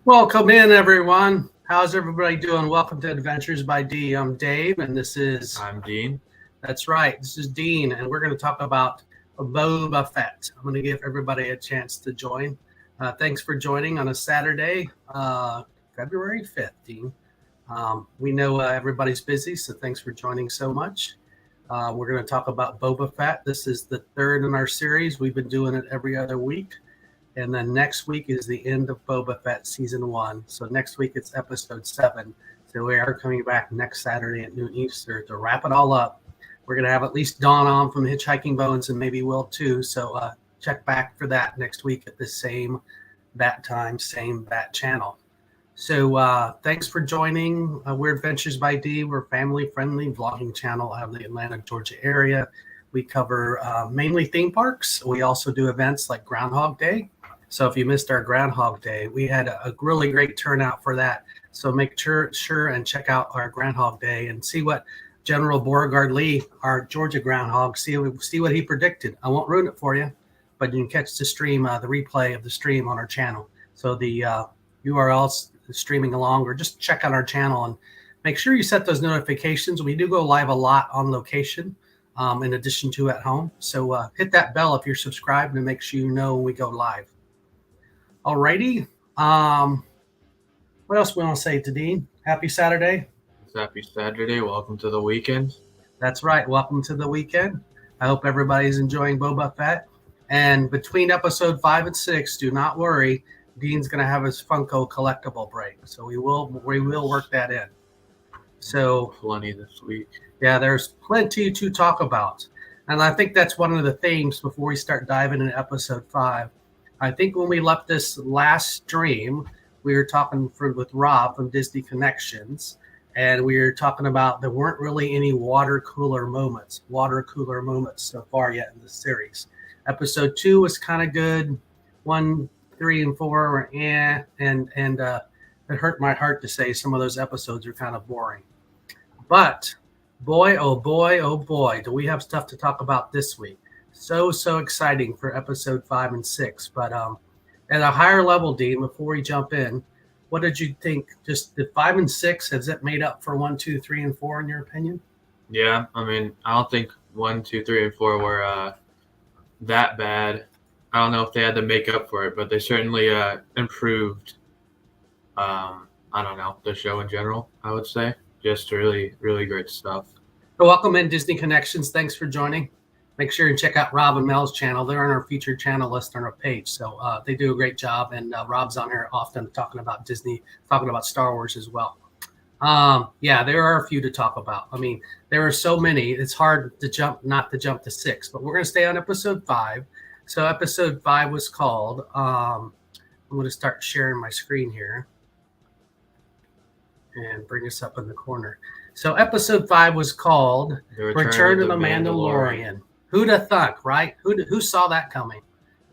Welcome in, everyone. How's everybody doing? Welcome to Adventures by D. I'm Dave, and this is... I'm Dean. That's right. This is Dean, and we're going to talk about Boba Fett. I'm going to give everybody a chance to join. Thanks for joining on a Saturday, February 5th, Dean. We know everybody's busy, so thanks for joining so much. We're going to talk about Boba Fett. This is the third in our series. We've been doing it every other week. And then next week is the end of Boba Fett Season 1. So next week it's Episode 7. So we are coming back next Saturday at noon Eastern to wrap it all up. We're going to have at least Dawn on from Hitchhiking Bones, and maybe Will too. So check back for that next week at the same bat time, same bat channel. So thanks for joining. We're Adventures by D. We're a family-friendly vlogging channel out of the Atlanta, Georgia area. We cover mainly theme parks. We also do events like Groundhog Day. So if you missed our Groundhog Day, we had a really great turnout for that. So make sure and check out our Groundhog Day and see what General Beauregard Lee, our Georgia groundhog, see what he predicted. I won't ruin it for you, but you can catch the stream, the replay of the stream on our channel. So the URL's streaming along, or just check out our channel and make sure you set those notifications. We do go live a lot on location, in addition to at home. So hit that bell if you're subscribed to make sure you know when we go live. Alrighty. What else we want to say to Dean? Happy Saturday. Happy Saturday. Welcome to the weekend. That's right. Welcome to the weekend. I hope everybody's enjoying Boba Fett. And between episode 5 and 6, do not worry. Dean's going to have his Funko collectible break. So we will work that in. So plenty this week. Yeah, there's plenty to talk about. And I think that's one of the themes before we start diving into episode 5. I think when we left this last stream, we were talking with Rob from Disney Connections, and we were talking about there weren't really any water cooler moments so far yet in the series. Episode 2 was kind of good. 1, 3, and 4 were and it hurt my heart to say some of those episodes are kind of boring. But boy, oh boy, do we have stuff to talk about this week. So exciting for episode 5 and 6. But at a higher level, Dean, before we jump in, what did you think? Just the 5 and 6, has it made up for 1, 2, 3, and 4 in your opinion? Yeah, I mean, I don't think 1, 2, 3, and 4 were that bad. I don't know if they had to make up for it, but they certainly improved. I don't know, the show in general, I would say. Just really, really great stuff. So welcome in, Disney Connections. Thanks for joining. Make sure you check out Rob and Mel's channel. They're on our featured channel list on our page. So they do a great job. And Rob's on here often talking about Disney, talking about Star Wars as well. Yeah, there are a few to talk about. I mean, there are so many. It's hard to not to jump to 6. But we're going to stay on episode 5. So episode 5 was called, I'm going to start sharing my screen here and bring us up in the corner. So episode 5 was called Return of the Mandalorian. Who'd have thunk, right? Who saw that coming?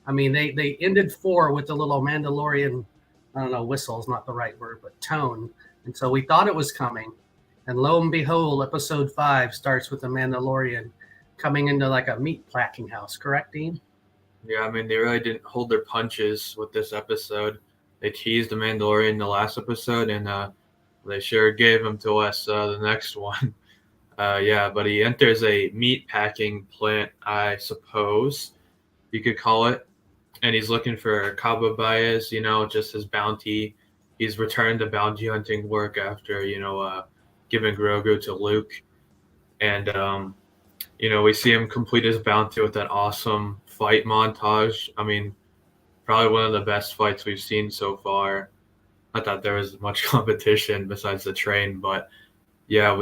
I mean, they ended 4 with the little Mandalorian, I don't know, whistle is not the right word, but tone. And so we thought it was coming. And lo and behold, episode 5 starts with the Mandalorian coming into like a meat packing house. Correct, Dean? Yeah, I mean, they really didn't hold their punches with this episode. They teased the Mandalorian in the last episode, and they sure gave him to us the next one. Yeah, but he enters a meat packing plant, I suppose you could call it. And he's looking for Cabo Baez, just his bounty. He's returned to bounty hunting work after, giving Grogu to Luke. And, we see him complete his bounty with that awesome fight montage. I mean, probably one of the best fights we've seen so far. I thought there was much competition besides the train, but yeah,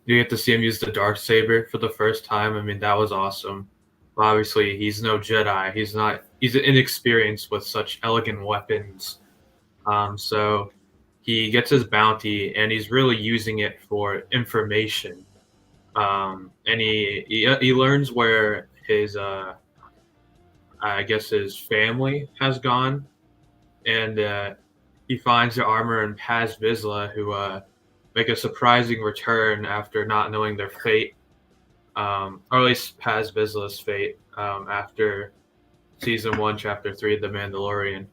you get to see him use the Darksaber for the first time. I mean, that was awesome. But obviously, he's no Jedi. He's inexperienced with such elegant weapons. So he gets his bounty, and he's really using it for information. And he learns where his his family has gone, and he finds the armor in Paz Vizsla, who make a surprising return after not knowing their fate, or at least Paz Vizsla's fate, after season 1, chapter 3 of The Mandalorian.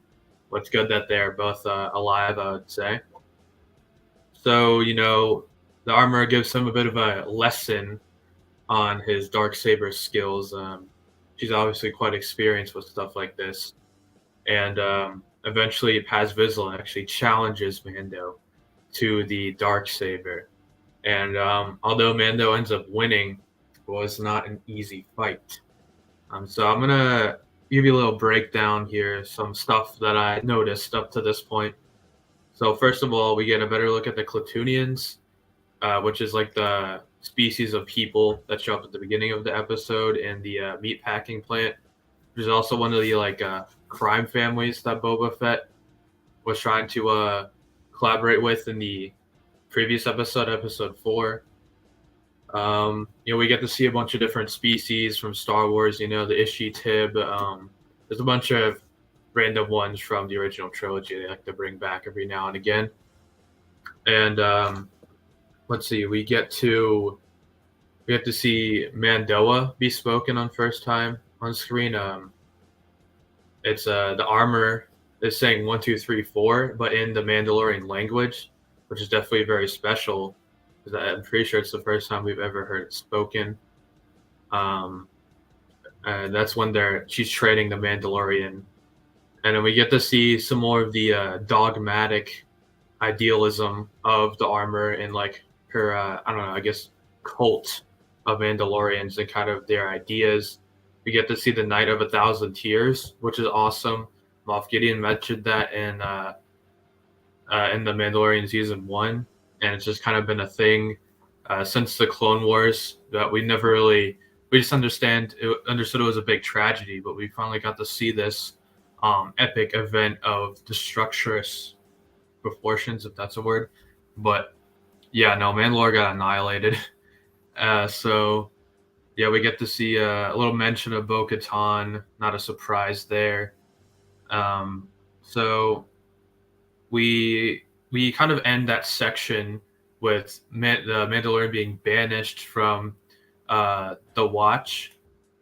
it's good that they're both alive, I would say. So, the armor gives him a bit of a lesson on his Darksaber skills. She's obviously quite experienced with stuff like this. And eventually, Paz Vizsla actually challenges Mando to the Darksaber. And although Mando ends up winning, it was not an easy fight. So I'm going to give you a little breakdown here, some stuff that I noticed up to this point. So first of all, we get a better look at the Klatooinians, which is like the species of people that show up at the beginning of the episode in the meatpacking plant. There's also one of the crime families that Boba Fett was trying to collaborate with in the previous episode, episode 4. We get to see a bunch of different species from Star Wars. The Ishi-Tib. There's a bunch of random ones from the original trilogy they like to bring back every now and again. And let's see, we get to see Mandoa be spoken on first time on screen. It's the armor is saying 1, 2, 3, 4, but in the Mandalorian language, which is definitely very special. Because I'm pretty sure it's the first time we've ever heard it spoken. That's when she's training the Mandalorian, and then we get to see some more of the dogmatic idealism of the armor and like her, I don't know, I guess cult of Mandalorians and kind of their ideas. We get to see the Night of 1,000 Tears, which is awesome. Moff Gideon mentioned that in the Mandalorian season 1, and it's just kind of been a thing since the Clone Wars that we just understood it was a big tragedy, but we finally got to see this epic event of destructress proportions, if that's a word. But yeah, no, Mandalore got annihilated. So yeah, we get to see a little mention of Bo-Katan, not a surprise there. So we kind of end that section with the Mandalorian being banished from the Watch,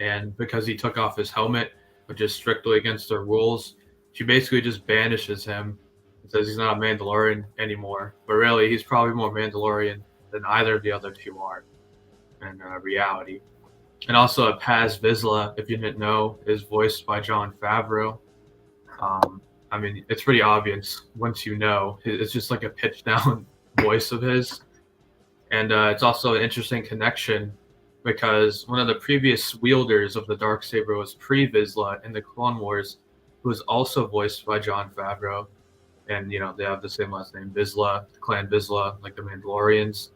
and because he took off his helmet, which is strictly against their rules, she basically just banishes him and says he's not a Mandalorian anymore. But really, he's probably more Mandalorian than either of the other two are in reality. And also, Paz Vizsla, if you didn't know, is voiced by Jon Favreau. I mean, it's pretty obvious once you know. It's just like a pitch down voice of his. And it's also an interesting connection because one of the previous wielders of the Darksaber was Pre-Vizsla in the Clone Wars, who was also voiced by Jon Favreau. And, they have the same last name, Vizsla, Clan Vizsla, like the Mandalorians.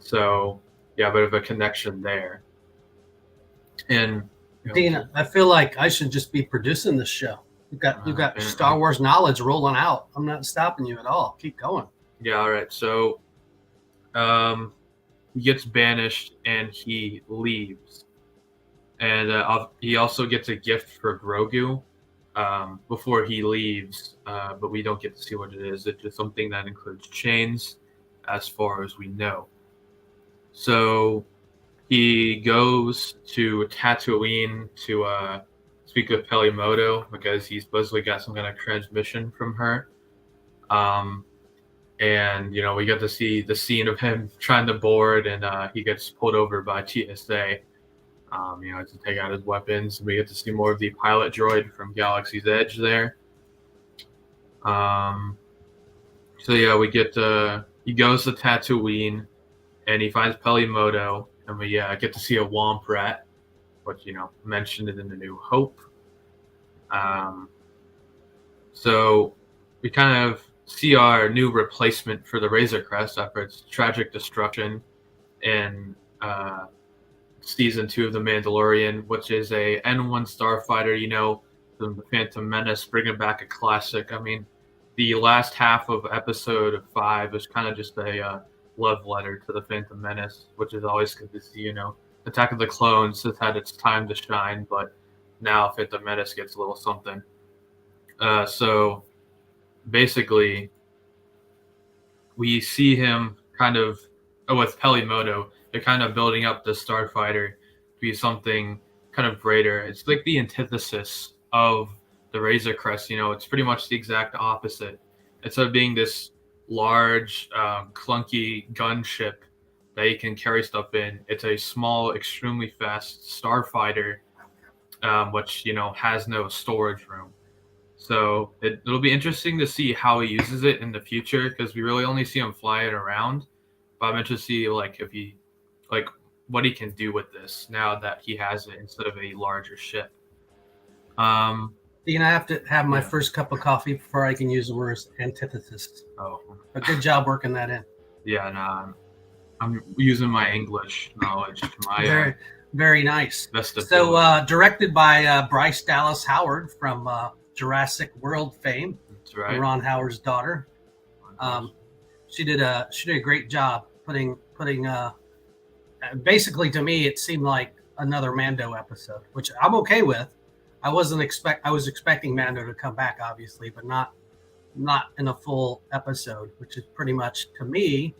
So, yeah, a bit of a connection there. And Dean, I feel like I should just be producing this show. You've got Star Wars knowledge rolling out. I'm not stopping you at all. Keep going. Yeah, all right. So he gets banished and he leaves. And he also gets a gift for Grogu before he leaves, but we don't get to see what it is. It's just something that includes chains as far as we know. So he goes to Tatooine to speak with Peli Motto because he's supposedly got some kind of transmission from her. And, we get to see the scene of him trying to board, and he gets pulled over by TSA, to take out his weapons. And we get to see more of the pilot droid from Galaxy's Edge there. So, yeah, he goes to Tatooine, and he finds Peli Motto, and we get to see a Womp Rat, which, mentioned it in the New Hope. So we kind of see our new replacement for the Razor Crest after its tragic destruction in season 2 of The Mandalorian, which is a N1 starfighter, from the Phantom Menace, bringing back a classic. I mean, the last half of episode 5 is kind of just a love letter to the Phantom Menace, which is always good to see. Attack of the Clones has had its time to shine, but now Phantom Menace gets a little something. So basically, we see him kind of, with Peli Motto, they're kind of building up the starfighter to be something kind of greater. It's like the antithesis of the Razor Crest, it's pretty much the exact opposite. Instead of being this large, clunky gunship that you can carry stuff in, it's a small, extremely fast starfighter, which has no storage room. So it'll be interesting to see how he uses it in the future, because we really only see him fly it around. But I'm interested to see if he what he can do with this now that he has it instead of a larger ship. Dean, I have to have my first cup of coffee before I can use the word antithesis. Oh, But good job working that in. yeah, no, I'm using my English knowledge. Very, very nice. Best of So, directed by Bryce Dallas Howard from Jurassic World fame. That's right. Ron Howard's daughter. She did a great job putting. Basically, to me, it seemed like another Mando episode, which I'm okay with. I was expecting Mando to come back, obviously, but not in a full episode, which is pretty much, to me,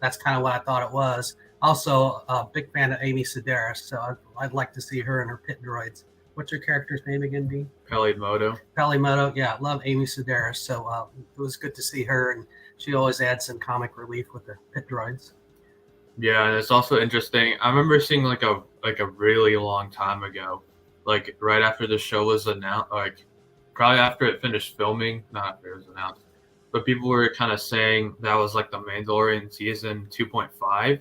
that's kind of what I thought it was. Also, a big fan of Amy Sedaris, so I'd like to see her and her pit droids. What's her character's name again, Dean? Pelimoto. Yeah, love Amy Sedaris, so it was good to see her, and she always adds some comic relief with the pit droids. Yeah, and it's also interesting. I remember seeing like a really long time ago, like right after the show was announced, like probably after it finished filming, not after it was announced, but people were kind of saying that was like the Mandalorian season 2.5,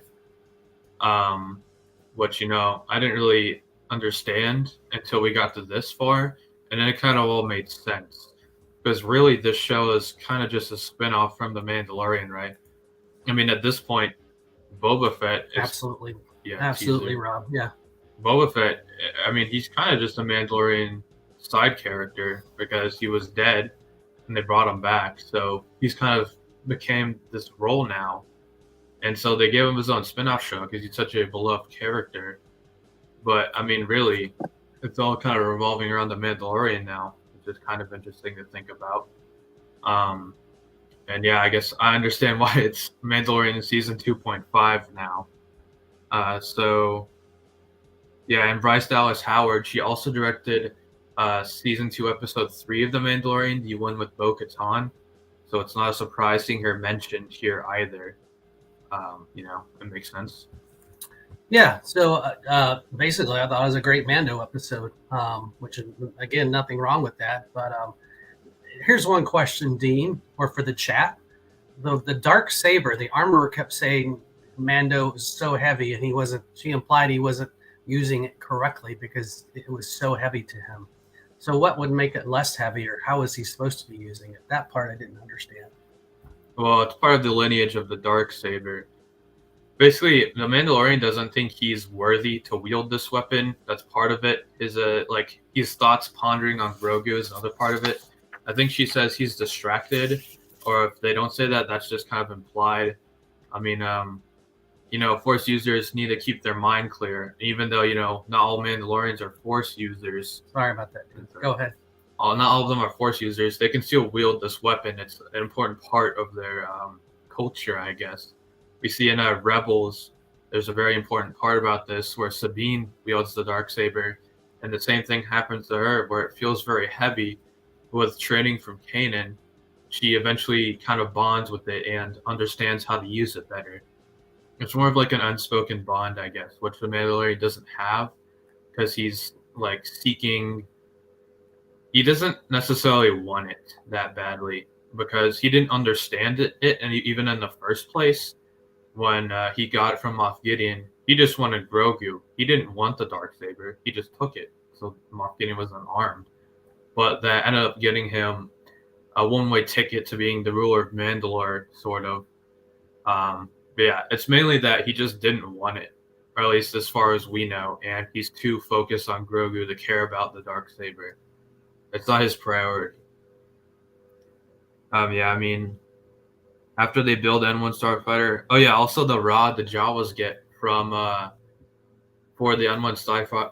which I didn't really understand until we got to this far, and then it kind of all made sense, because really this show is kind of just a spin-off from the Mandalorian, right? I mean, at this point, Boba Fett is absolutely teaser. Rob. Yeah, Boba Fett, I mean, he's kind of just a Mandalorian side character because he was dead and they brought him back. So he's kind of became this role now. And so they gave him his own spin-off show because he's such a beloved character. But I mean, really, it's all kind of revolving around the Mandalorian now, which is kind of interesting to think about. And yeah, I guess I understand why it's Mandalorian season 2.5 now. So yeah, and Bryce Dallas Howard, she also directed season 2, episode 3 of The Mandalorian, the one with Bo-Katan. So it's not a surprise seeing her mentioned here either. It makes sense. Yeah, so basically, I thought it was a great Mando episode, which is, again, nothing wrong with that. But here's one question, Dean, or for the chat. The dark saber, the armorer kept saying Mando was so heavy, and she implied he wasn't using it correctly because it was so heavy to him. So what would make it less heavy, or how is he supposed to be using it? That part I didn't understand. Well, it's part of the lineage of the dark saber. Basically, the Mandalorian doesn't think he's worthy to wield this weapon. That's part of it. His thoughts pondering on Grogu is another part of it. I think she says he's distracted, or if they don't say that, that's just kind of implied. I mean, Force users need to keep their mind clear, even though, not all Mandalorians are Force users. Sorry about that. Go ahead. Not all of them are Force users. They can still wield this weapon. It's an important part of their culture, I guess. We see in Rebels, there's a very important part about this where Sabine wields the Darksaber, and the same thing happens to her where it feels very heavy. With training from Kanan, she eventually kind of bonds with it and understands how to use it better. It's more of like an unspoken bond, I guess, which the Mandalorian doesn't have, because he's like seeking. He doesn't necessarily want it that badly because he didn't understand it, and even in the first place, when he got it from Moff Gideon, he just wanted Grogu. He didn't want the Darksaber. He just took it. So Moff Gideon was unarmed. But that ended up getting him a one-way ticket to being the ruler of Mandalore, sort of. But yeah, it's mainly that he just didn't want it, or at least as far as we know, and he's too focused on Grogu to care about the Darksaber. It's not his priority. Yeah, I mean, after they build N1 Starfighter, oh yeah, also the rod the Jawas get from for the N1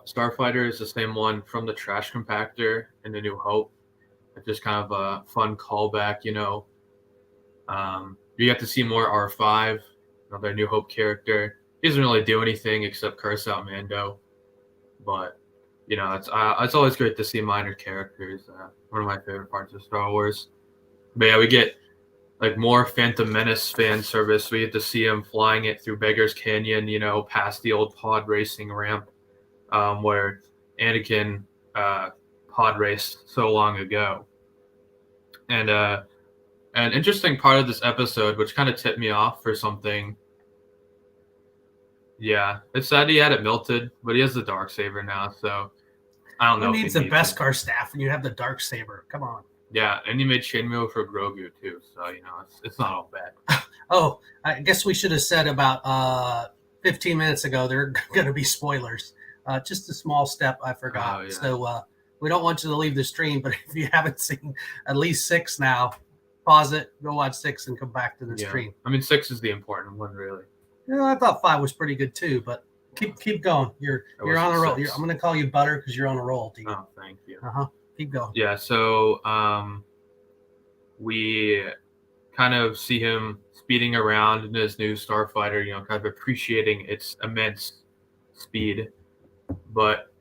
Starfighter is the same one from the trash compactor in The New Hope. It's just kind of a fun callback, You get to see more R5, their New Hope character. He doesn't really do anything except curse out Mando. But it's always great to see minor characters. One of my favorite parts of Star Wars. But yeah, we get like more Phantom Menace fan service. We get to see him flying it through Beggar's Canyon, past the old pod racing ramp, where Anakin pod raced so long ago. And an interesting part of this episode, which kind of tipped me off for something. Yeah, it's sad he had it melted, but he has the Darksaber now, so I don't know. Who needs the Beskar staff when you have the Darksaber? Come on. Yeah, and he made chainmail for Grogu too, so it's not all bad. Oh, I guess we should have said about 15 minutes ago there are going to be spoilers. Just a small step I forgot. Oh, yeah. So we don't want you to leave the stream, but if you haven't seen at least 6 now, pause it, go watch 6, and come back to the stream. I mean, 6 is the important one, really. I thought 5 was pretty good too, but keep going. You're on a roll. I'm going to call you Butter because you're on a roll, Dean. Oh, thank you. Keep going. Yeah, so we kind of see him speeding around in his new starfighter, kind of appreciating its immense speed. But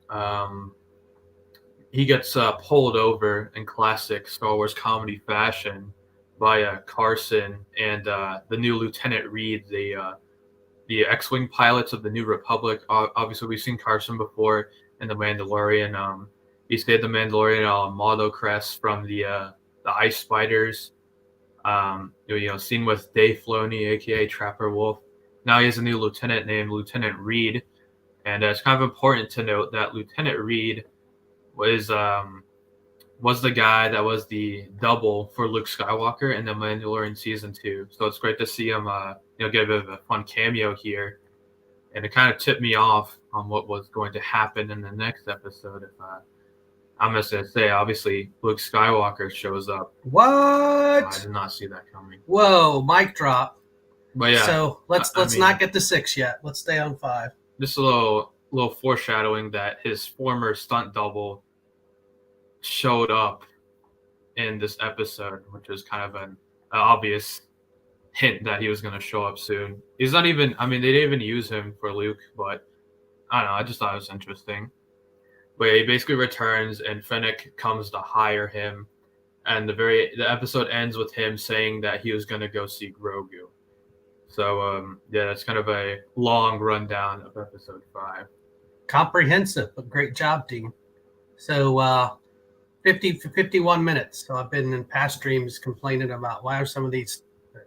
he gets pulled over in classic Star Wars comedy fashion by Carson and the new Lieutenant Reed, the X-Wing pilots of the New Republic. Obviously, we've seen Carson before in The Mandalorian. He stayed the Mandalorian on Motto Crest from the Ice Spiders. Seen with Dave Filoni, aka Trapper Wolf. Now he has a new lieutenant named Lieutenant Reed, and it's kind of important to note that Lieutenant Reed was the guy that was the double for Luke Skywalker in The Mandalorian season 2. So it's great to see him, get a bit of a fun cameo here, and it kind of tipped me off on what was going to happen in the next episode. If I'm just going to say, obviously, Luke Skywalker shows up. What? I did not see that coming. Whoa, mic drop. But yeah. So let's not get to 6 yet. Let's stay on 5. Just a little foreshadowing that his former stunt double showed up in this episode, which is kind of an obvious hint that he was going to show up soon. He's not even, they didn't even use him for Luke, but I don't know. I just thought it was interesting. But yeah, he basically returns, and Fennec comes to hire him, and the episode ends with him saying that he was going to go see Grogu. So that's kind of a long rundown of episode 5. Comprehensive, but great job, Dean. So 51 minutes. So I've been in past streams complaining about why are some of these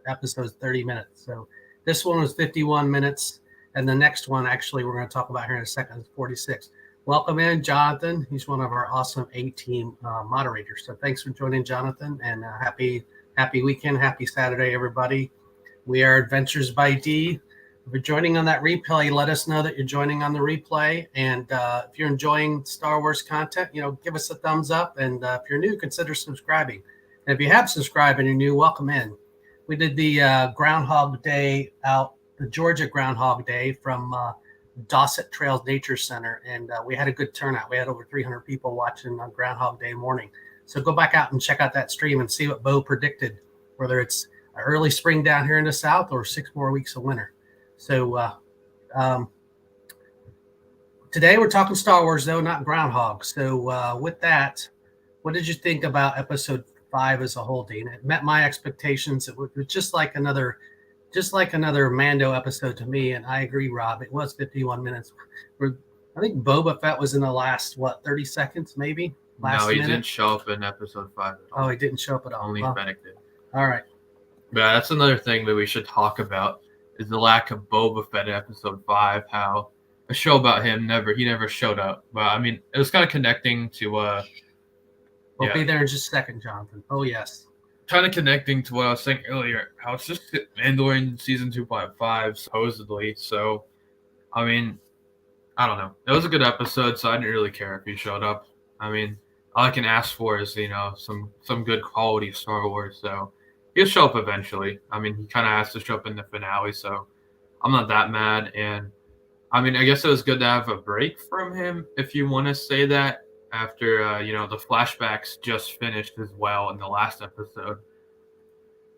episodes 30 minutes. So this one was 51 minutes, and the next one actually we're going to talk about here in a second is 46. Welcome in, Jonathan. He's one of our awesome A-team moderators. So thanks for joining, Jonathan, and happy weekend, happy Saturday, everybody. We are Adventures by D. If you're joining on that replay, let us know that you're joining on the replay. And if you're enjoying Star Wars content, give us a thumbs up. And if you're new, consider subscribing. And if you have subscribed and you're new, welcome in. We did the Groundhog Day out, the Georgia Groundhog Day from Dosset Trails Nature Center, and we had a good turnout. We had over 300 people watching on Groundhog Day morning. So go back out and check out that stream and see what Bo predicted, whether it's early spring down here in the South or 6 more weeks of winter. So today we're talking Star Wars, though, not Groundhog. So with that, what did you think about episode 5 as a whole, Dean? It met my expectations. It was just like another Mando episode to me, and I agree, Rob. It was 51 minutes. I think Boba Fett was in the last 30 seconds, maybe. No, he didn't show up in episode 5 at all. Oh, he didn't show up at all. Only Fennec did. All right. Yeah, that's another thing that we should talk about is the lack of Boba Fett in episode 5. How a show about him he never showed up. But it was kind of connecting to. We'll be there in just a second, Jonathan. Oh yes. Kind of connecting to what I was saying earlier, how it's just Mandalorian season 2.5 supposedly. So, I don't know. It was a good episode, so I didn't really care if he showed up. All I can ask for is some good quality Star Wars. So he'll show up eventually. He kind of has to show up in the finale, so I'm not that mad. And I guess it was good to have a break from him, if you want to say that. After, the flashbacks just finished as well in the last episode.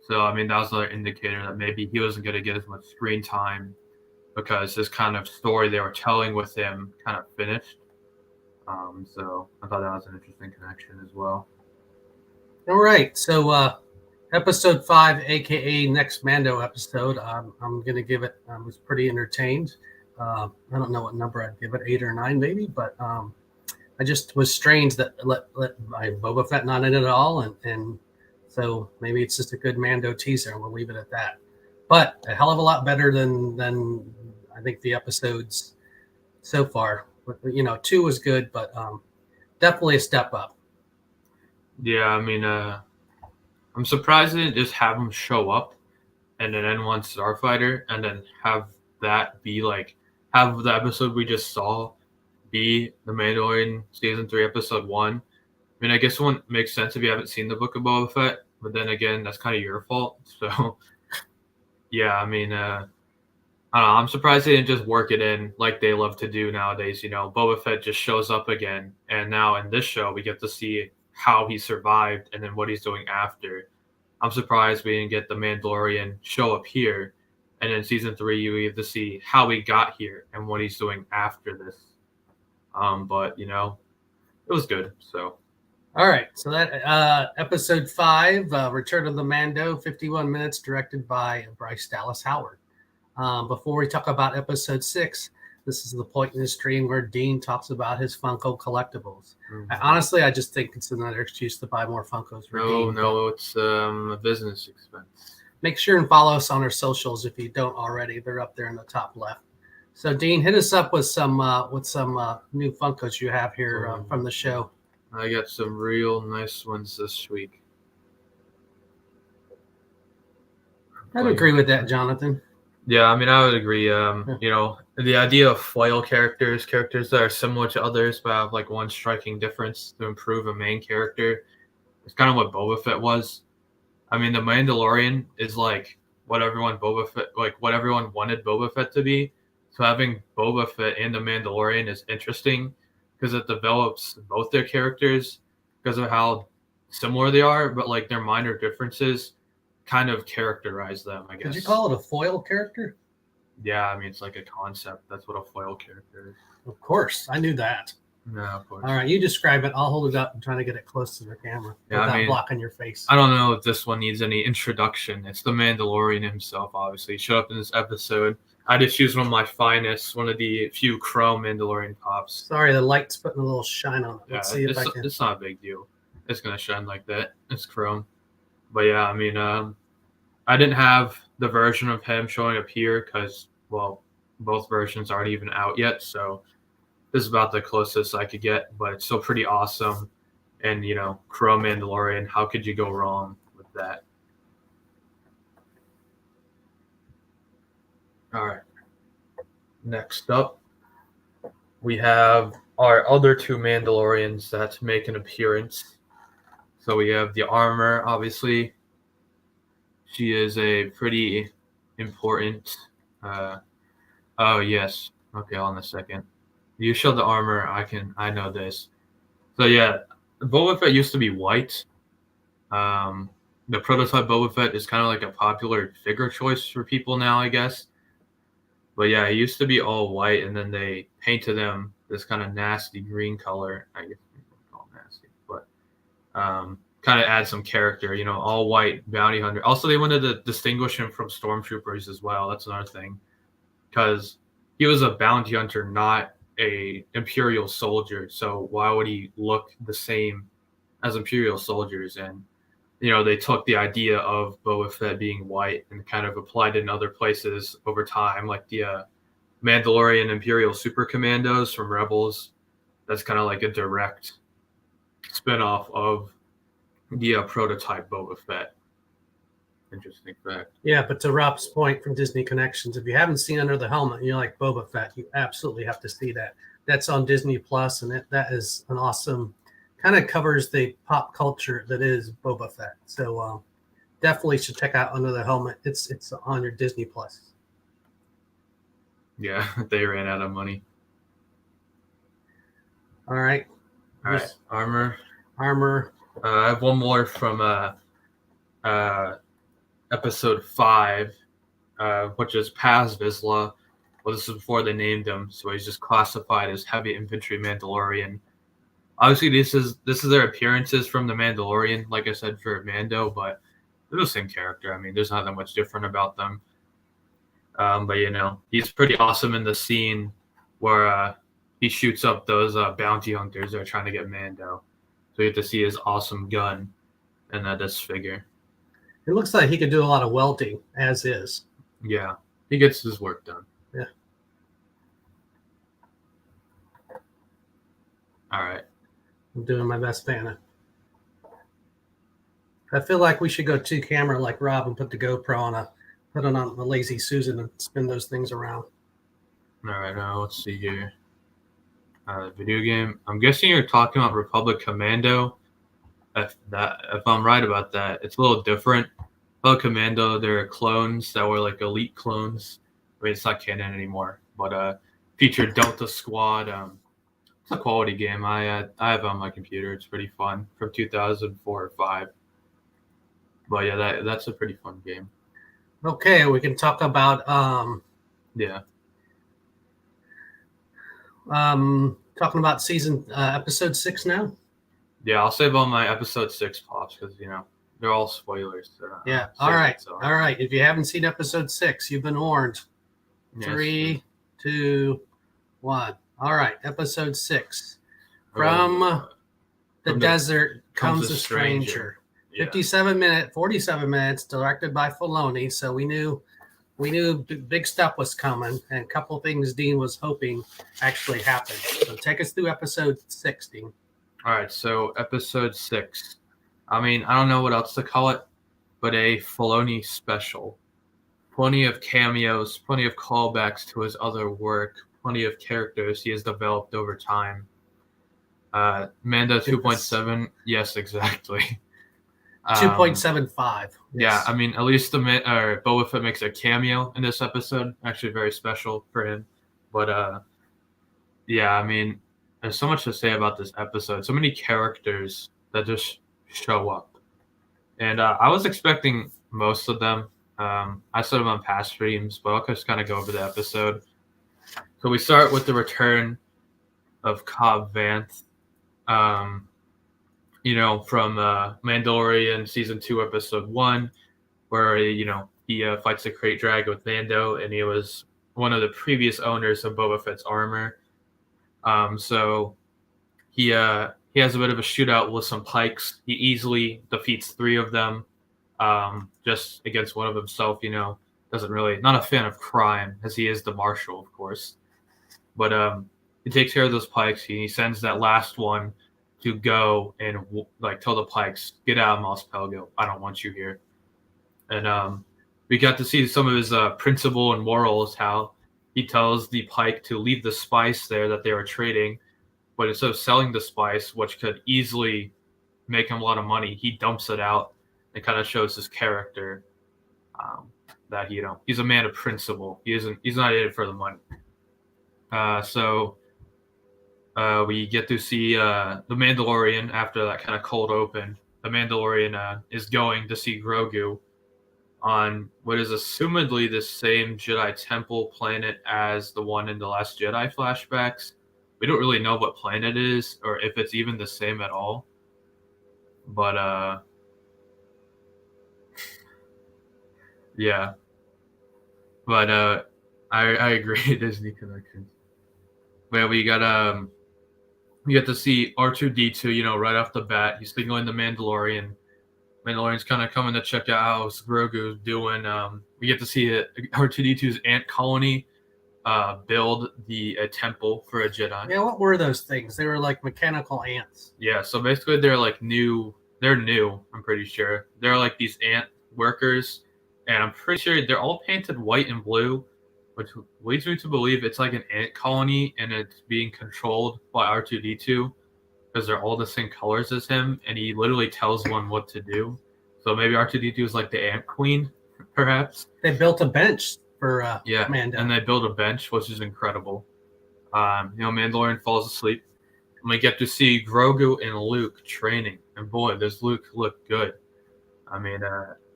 So, that was another indicator that maybe he wasn't going to get as much screen time because his kind of story they were telling with him kind of finished. So I thought that was an interesting connection as well. All right, so episode 5, aka next Mando episode, I'm gonna give it. I was pretty entertained. I don't know what number I'd give it, 8 or 9 maybe, but I just was strange that let my Boba Fett not in it at all, and so maybe it's just a good Mando teaser, and we'll leave it at that. But a hell of a lot better than I think the episodes so far. 2 was good, but definitely a step up. Yeah, I mean, I'm surprised they didn't just have him show up and then end one Starfighter and then have that be like have the episode we just saw be the Mandalorian season 3 episode 1. I mean, I guess it wouldn't make sense if you haven't seen the Book of Boba Fett, but then again, that's kind of your fault. So yeah, I mean, I don't know. I'm surprised they didn't just work it in like they love to do nowadays. Boba Fett just shows up again, and now in this show we get to see how he survived and then what he's doing after. I'm surprised we didn't get the Mandalorian show up here, and in season 3 you get to see how he got here and what he's doing after this. But it was good. So. All right, so that episode 5, Return of the Mando, 51 minutes, directed by Bryce Dallas Howard. Before we talk about episode 6, this is the point in the stream where Dean talks about his Funko collectibles. Mm-hmm. Honestly, I just think it's another excuse to buy more Funkos for Dean. No, it's a business expense. Make sure and follow us on our socials if you don't already. They're up there in the top left. So, Dean, hit us up with some new Funkos you have here from the show. I got some real nice ones this week. I'd agree with that, Jonathan. Yeah, I mean, I would agree. The idea of foil characters that are similar to others but have like one striking difference to improve a main character, it's kind of what Boba Fett was. I mean, the Mandalorian is like what everyone wanted Boba Fett to be. So having Boba Fett and the Mandalorian is interesting because it develops both their characters because of how similar they are, but like their minor differences kind of characterize them, I guess. Did you call it a foil character? Yeah, I mean, it's like a concept. That's what a foil character is. Of course, I knew that. No, of course. All right, you describe it. I'll hold it up and try to get it close to the camera without blocking your face. I don't know if this one needs any introduction. It's the Mandalorian himself, obviously. He showed up in this episode. I just used one of my finest, one of the few chrome Mandalorian pops. Sorry, the light's putting a little shine on it. Let's see if I can. It's not a big deal. It's going to shine like that. It's chrome. But yeah, I mean, I didn't have the version of him showing up here because, well, both versions aren't even out yet. So this is about the closest I could get, but it's still pretty awesome. And, chrome Mandalorian, how could you go wrong with that? All right. Next up, we have our other 2 Mandalorians that make an appearance. So we have the armor, obviously. She is a pretty important. Oh yes. Okay, hold on a second. You show the armor. I know this. So yeah, Boba Fett used to be white. The prototype Boba Fett is kind of like a popular figure choice for people now, I guess. But yeah, he used to be all white, and then they painted him this kind of nasty green color. I guess you don't call it nasty, but kind of add some character. All white bounty hunter. Also, they wanted to distinguish him from stormtroopers as well. That's another thing, because he was a bounty hunter, not a Imperial soldier. So why would he look the same as Imperial soldiers? And they took the idea of Boba Fett being white and kind of applied it in other places over time, like the Mandalorian Imperial Super Commandos from Rebels. That's kind of like a direct spinoff of the prototype Boba Fett. Interesting fact. Yeah, but to Rob's point from Disney Connections, if you haven't seen Under the Helmet and you like Boba Fett, you absolutely have to see that. That's on Disney Plus, and that is an awesome, kind of covers the pop culture that is Boba Fett. So definitely should check out Under the Helmet. It's on your Disney Plus. Yeah, they ran out of money. All right. Armor. I have one more from episode 5, which is Paz Vizsla. Well, this is before they named him, so he's just classified as heavy infantry Mandalorian. Obviously, this is their appearances from the Mandalorian, like I said for Mando, but they're the same character. I mean, there's not that much different about them. But he's pretty awesome in the scene where he shoots up those bounty hunters that are trying to get Mando. So you get to see his awesome gun and this figure. It looks like he could do a lot of welding as is. Yeah, he gets his work done. Yeah. All right. I'm doing my best, Vanna. I feel like we should go two camera like Rob and put the GoPro put it on the Lazy Susan and spin those things around. All right, now let's see here. Video game. I'm guessing you're talking about Republic Commando. If I'm right about that, it's a little different. Republic Commando, they're clones that were like elite clones. I mean, it's not canon anymore, but featured Delta Squad. It's a quality game. I have it on my computer. It's pretty fun, from 2004 or 5. But yeah, that's a pretty fun game. Okay, we can talk about talking about episode 6 now. Yeah, I'll save all my episode 6 pops because they're all spoilers. Yeah. All right. If you haven't seen episode 6, you've been warned. Yes. 3, 2, 1. All right. Episode 6. From the desert comes a stranger. Yeah. 47 minutes, directed by Filoni. So we knew big stuff was coming, and a couple things Dean was hoping actually happened. So take us through episode 6, Dean. All right, so episode 6. I mean, I don't know what else to call it, but a Filoni special. Plenty of cameos, plenty of callbacks to his other work, plenty of characters he has developed over time. Mando 2.7, yes, exactly. 2.75. Yes. Yeah, I mean, at least Boba Fett makes a cameo in this episode. Actually, very special for him. But yeah, I mean, there's so much to say about this episode. So many characters that just show up, and I was expecting most of them. I said them on past streams, but I'll just kind of go over the episode. So we start with the return of Cobb Vanth. From Mandalorian season 2, episode 1, where he fights the Krayt Dragon with Mando, and he was one of the previous owners of Boba Fett's armor. So he has a bit of a shootout with some pikes. He easily defeats 3 of them, just against one of himself. Not a fan of crime, as he is the marshal, of course. But he takes care of those pikes. He sends that last one to go and tell the pikes, get out of Mos Pelgo. I don't want you here. And we got to see some of his principle and morals, how he tells the pike to leave the spice there that they were trading, but instead of selling the spice, which could easily make him a lot of money, he dumps it out. It kind of shows his character, that he's a man of principle. He's not in it for the money. So we get to see the Mandalorian after that kind of cold open. The Mandalorian is going to see Grogu on what is assumedly the same Jedi Temple planet as the one in the Last Jedi flashbacks. We don't really know what planet it is, or if it's even the same at all. But yeah. But I agree, Disney connections. But we get to see R2-D2, right off the bat. He's signaling the Mandalorian. Mandalorian's kind of coming to check out how Grogu's doing. We get to see R2-D2's ant colony build a temple for a Jedi. Yeah, what were those things? They were like mechanical ants. Yeah, so basically they're like new. They're new, I'm pretty sure. They're like these ant workers, and I'm pretty sure they're all painted white and blue, which leads me to believe it's like an ant colony, and it's being controlled by R2-D2 because they're all the same colors as him, and he literally tells one what to do. So maybe R2-D2 is like the ant queen, perhaps. They built a bench for Mando. And they built a bench, which is incredible. Mandalorian falls asleep, and we get to see Grogu and Luke training, and boy, does Luke look good. I mean,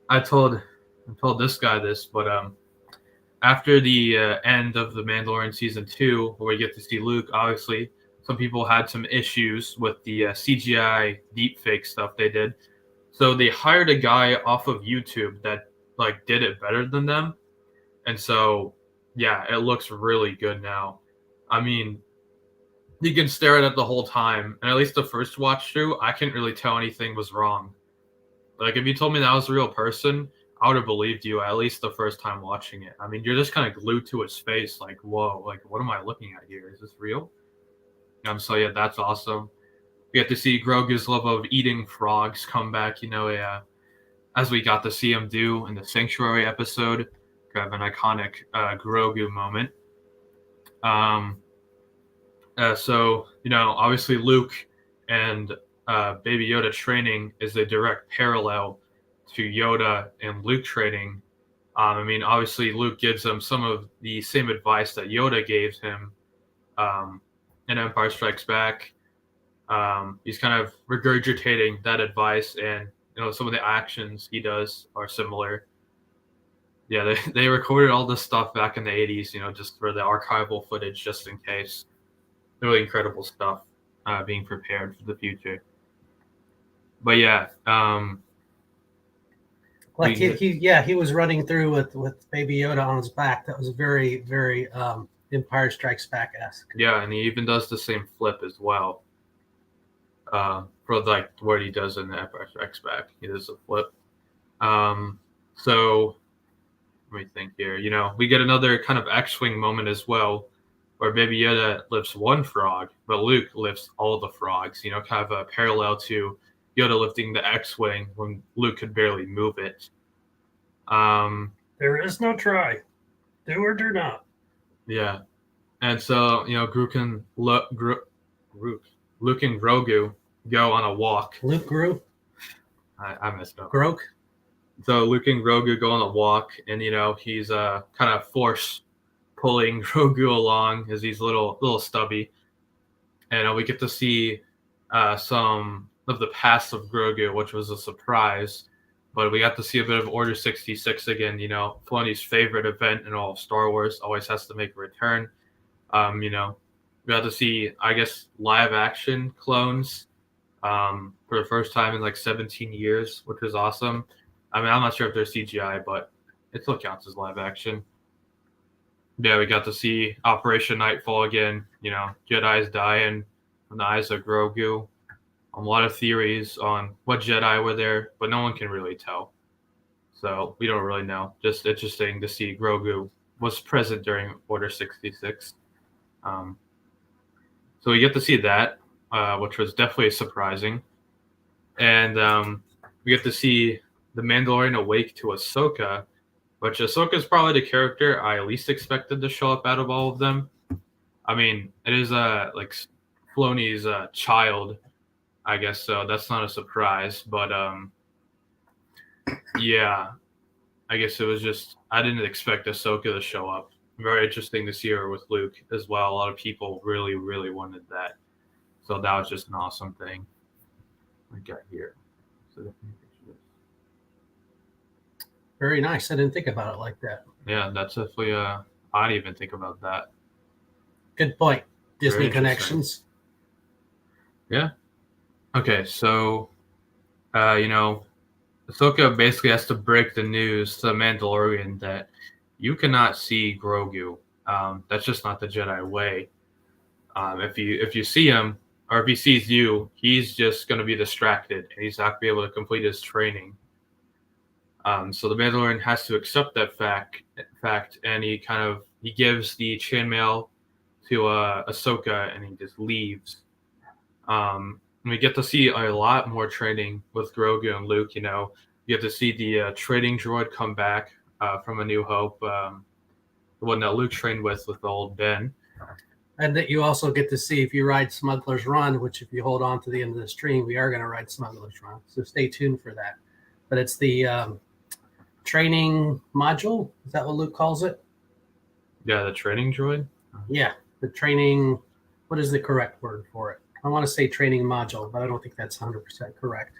I told this guy this, but after the end of the Mandalorian season 2, where we get to see Luke, obviously some people had some issues with the CGI deepfake stuff they did. So they hired a guy off of YouTube that like did it better than them. And so, yeah, it looks really good now. I mean, you can stare at it the whole time. And at least the first watch through, I couldn't really tell anything was wrong. Like, if you told me that was a real person, I would have believed you at least the first time watching it. I mean, you're just kind of glued to his face, like, whoa, like, what am I looking at here? Is this real? So, yeah, that's awesome. We get to see Grogu's love of eating frogs come back, as we got to see him do in the Sanctuary episode. Kind of an iconic Grogu moment. So, obviously Luke and Baby Yoda training is a direct parallel to Yoda and Luke training. I mean, obviously Luke gives him some of the same advice that Yoda gave him in Empire Strikes Back. He's kind of regurgitating that advice, and some of the actions he does are similar. Yeah, they recorded all this stuff back in the 80s, just for the archival footage, just in case. Really incredible stuff being prepared for the future. But yeah, like he was running through with Baby Yoda on his back. That was very, very Empire Strikes Back-esque. Yeah, and he even does the same flip as well. For like what he does in the Empire Strikes Back, he does a flip. So let me think here. We get another kind of X-wing moment as well, where Baby Yoda lifts one frog, but Luke lifts all the frogs. Kind of a parallel to Yoda lifting the X-wing when Luke could barely move it. There is no try, do or do not. Yeah, and so Luke and Grogu go on a walk. Luke grew. I messed up. Grogu. So Luke and Grogu go on a walk, and he's kind of force pulling Grogu along as he's little stubby, and we get to see some of the past of Grogu, which was a surprise. But we got to see a bit of Order 66 again. Filoni's favorite event in all of Star Wars always has to make a return. We got to see, I guess, live action clones for the first time in like 17 years, which is awesome. I mean, I'm not sure if they're CGI, but it still counts as live action. Yeah, we got to see Operation Nightfall again. Jedi's dying from the eyes of Grogu. A lot of theories on what Jedi were there, but no one can really tell. So we don't really know. Just interesting to see Grogu was present during Order 66. So we get to see that, which was definitely surprising. And we get to see the Mandalorian awake to Ahsoka, which Ahsoka is probably the character I least expected to show up out of all of them. I mean, it is like Filoni's child, I guess, so that's not a surprise. But yeah, I guess it was just I didn't expect Ahsoka to show up. Very interesting to see her with Luke as well. A lot of people really, really wanted that, so that was just an awesome thing. We got here. So very nice. I didn't think about it like that. Yeah, that's definitely I didn't even think about that. Good point. Disney connections. Yeah. Okay, so Ahsoka basically has to break the news to the Mandalorian that you cannot see Grogu. That's just not the Jedi way. If you see him, or if he sees you, he's just going to be distracted, and he's not going to be able to complete his training. So the Mandalorian has to accept that fact, and he gives the chainmail to Ahsoka, and he just leaves. And we get to see a lot more training with Grogu and Luke. You get to see the training droid come back from A New Hope, the one that Luke trained with old Ben. And that you also get to see if you ride Smuggler's Run, which if you hold on to the end of the stream, we are going to ride Smuggler's Run. So stay tuned for that. But it's the training module. Is that what Luke calls it? Yeah, the training droid? Yeah, the training. What is the correct word for it? I want to say training module, but I don't think that's 100% correct.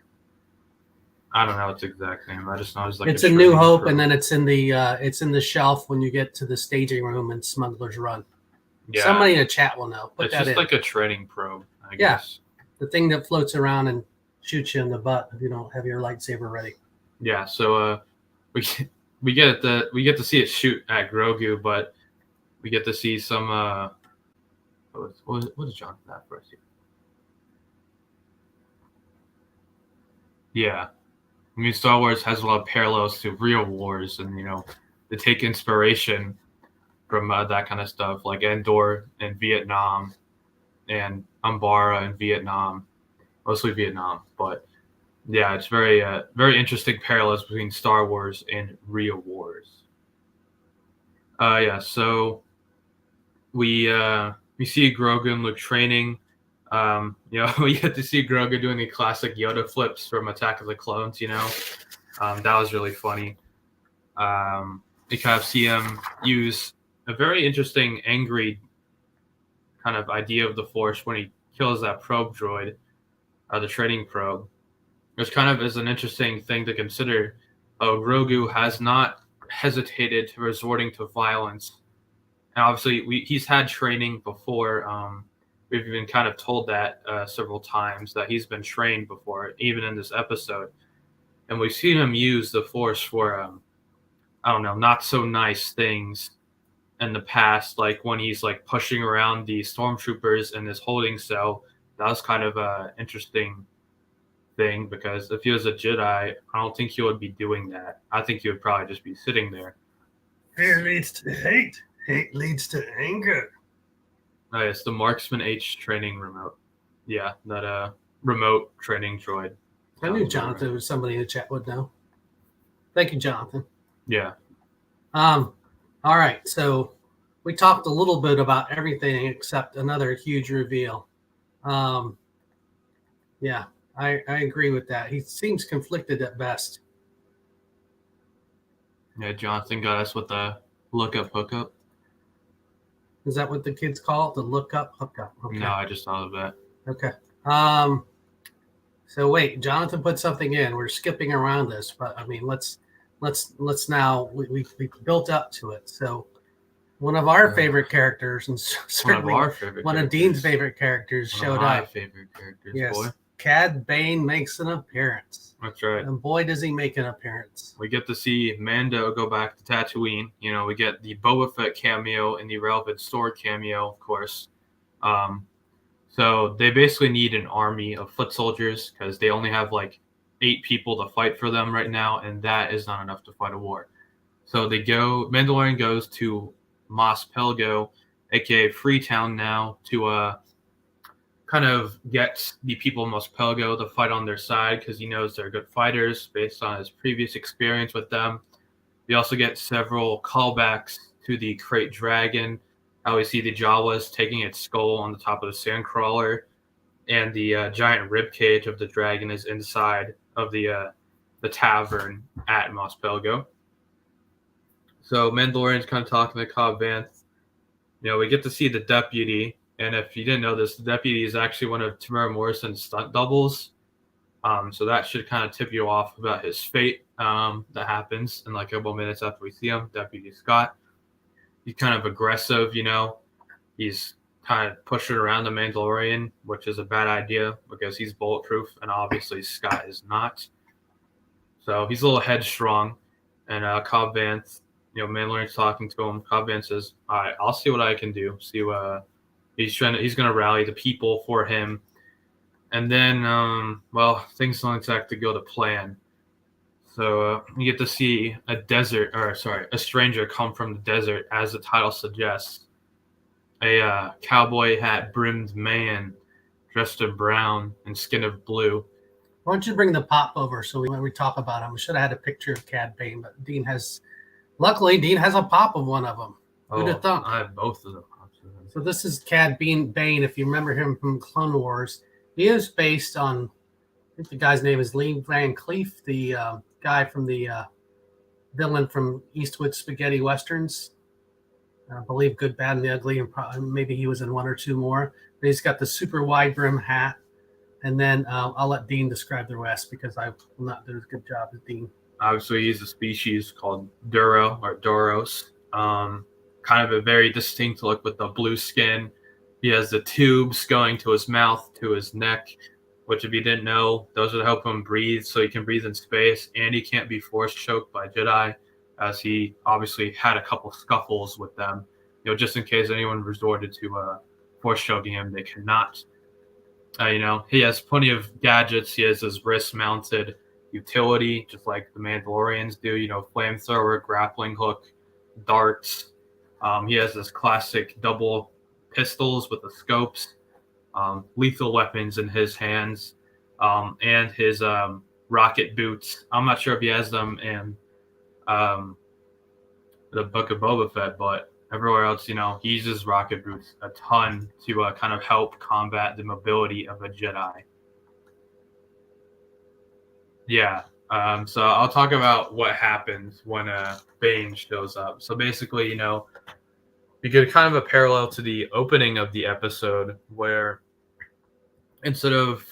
I don't know its exact name. I just know it's like it's a New Hope, and then it's in the shelf when you get to the staging room in Smuggler's Run. Yeah. Somebody in the chat will know. Put it's that just in. like a training probe, I Yeah. guess. The thing that floats around and shoots you in the butt if you don't have your lightsaber ready. Yeah. So we get to see it shoot at Grogu, but we get to see some what is John that for us here? Yeah. I mean, Star Wars has a lot of parallels to real wars, and they take inspiration from that kind of stuff, like Endor in Vietnam and Umbara in Vietnam, mostly Vietnam. But yeah, it's very interesting parallels between Star Wars and real wars. Yeah, so we see Grogu and Luke training. We get to see Grogu doing the classic Yoda flips from Attack of the Clones. That was really funny. You kind of see him use a very interesting, angry kind of idea of the Force when he kills that probe droid, the training probe. Which kind of is an interesting thing to consider. Grogu has not hesitated to resorting to violence. And obviously, he's had training before. We've been kind of told that several times that he's been trained before, even in this episode. And we've seen him use the Force for, I don't know, not so nice things in the past, like when he's like pushing around the stormtroopers in his holding cell. That was kind of an interesting thing, because if he was a Jedi, I don't think he would be doing that. I think he would probably just be sitting there. Fear leads to hate. Hate leads to anger. Oh, it's the Marksman H training remote. Yeah, that remote training droid. I knew Jonathan was somebody in the chat would know. Thank you, Jonathan. Yeah. All right, so we talked a little bit about everything except another huge reveal. Yeah, I agree with that. He seems conflicted at best. Yeah, Jonathan got us with the look-up hookup. Is that what the kids call it? The look-up hookup? Okay. No, I just thought of that. Okay. So wait, Jonathan put something in. We're skipping around this, but I mean, let's now we built up to it. So one of our favorite characters, and certainly one of Dean's favorite characters, showed up. My favorite characters, yes. Boy. Cad Bane makes an appearance. That's right. And boy, does he make an appearance. We get to see Mando go back to Tatooine. We get the Boba Fett cameo and the relevant sword cameo, of course. So they basically need an army of foot soldiers, because they only have like 8 people to fight for them right now, and that is not enough to fight a war. So Mandalorian goes to Mos Pelgo, aka Freetown now, to kind of get the people of Mos Pelgo to fight on their side, because he knows they're good fighters based on his previous experience with them. We also get several callbacks to the Krayt Dragon. How we see the Jawas taking its skull on the top of the sandcrawler, and the giant rib cage of the dragon is inside of the tavern at Mos Pelgo. So Mandalorian's kind of talking to Cobb Vanth. We get to see the deputy. And if you didn't know this, the deputy is actually one of Tamara Morrison's stunt doubles. So that should kind of tip you off about his fate that happens in like a couple minutes after we see him, Deputy Scott. He's kind of aggressive, He's kind of pushing around the Mandalorian, which is a bad idea because he's bulletproof, and obviously Scott is not. So he's a little headstrong. And Cobb Vanth, Mandalorian's talking to him. Cobb Vanth says, "All right, I'll see what I can do. See what." He's going to rally the people for him. And then, things don't exactly go to plan. So you get to see a stranger come from the desert, as the title suggests. A cowboy hat brimmed man dressed in brown and skin of blue. Why don't you bring the pop over so when we talk about him? We should have had a picture of Cad Bane, but luckily Dean has a pop of one of them. Who'd have thunk? I have both of them. So this is Cad Bane. If you remember him from Clone Wars, he is based on, I think the guy's name is Lee Van Cleef, the guy from the villain from Eastwood Spaghetti Westerns. I believe Good, Bad, and the Ugly, and maybe he was in one or two more. But he's got the super wide brim hat. And then I'll let Dean describe the rest, because I will not do as good job as Dean. Obviously, he's a species called Duro or Doros. kind of a very distinct look with the blue skin. He has the tubes going to his mouth, to his neck, which if you didn't know, those would help him breathe so he can breathe in space, and he can't be force choked by Jedi, as he obviously had a couple scuffles with them. Just in case anyone resorted to force choking him, they cannot. He has plenty of gadgets. He has his wrist-mounted utility, just like the Mandalorians do. Flamethrower, grappling hook, darts. He has this classic double pistols with the scopes, lethal weapons in his hands, and his rocket boots. I'm not sure if he has them in the Book of Boba Fett, but everywhere else, he uses rocket boots a ton to kind of help combat the mobility of a Jedi. Yeah. So I'll talk about what happens when Bane shows up. So basically, you get kind of a parallel to the opening of the episode where instead of,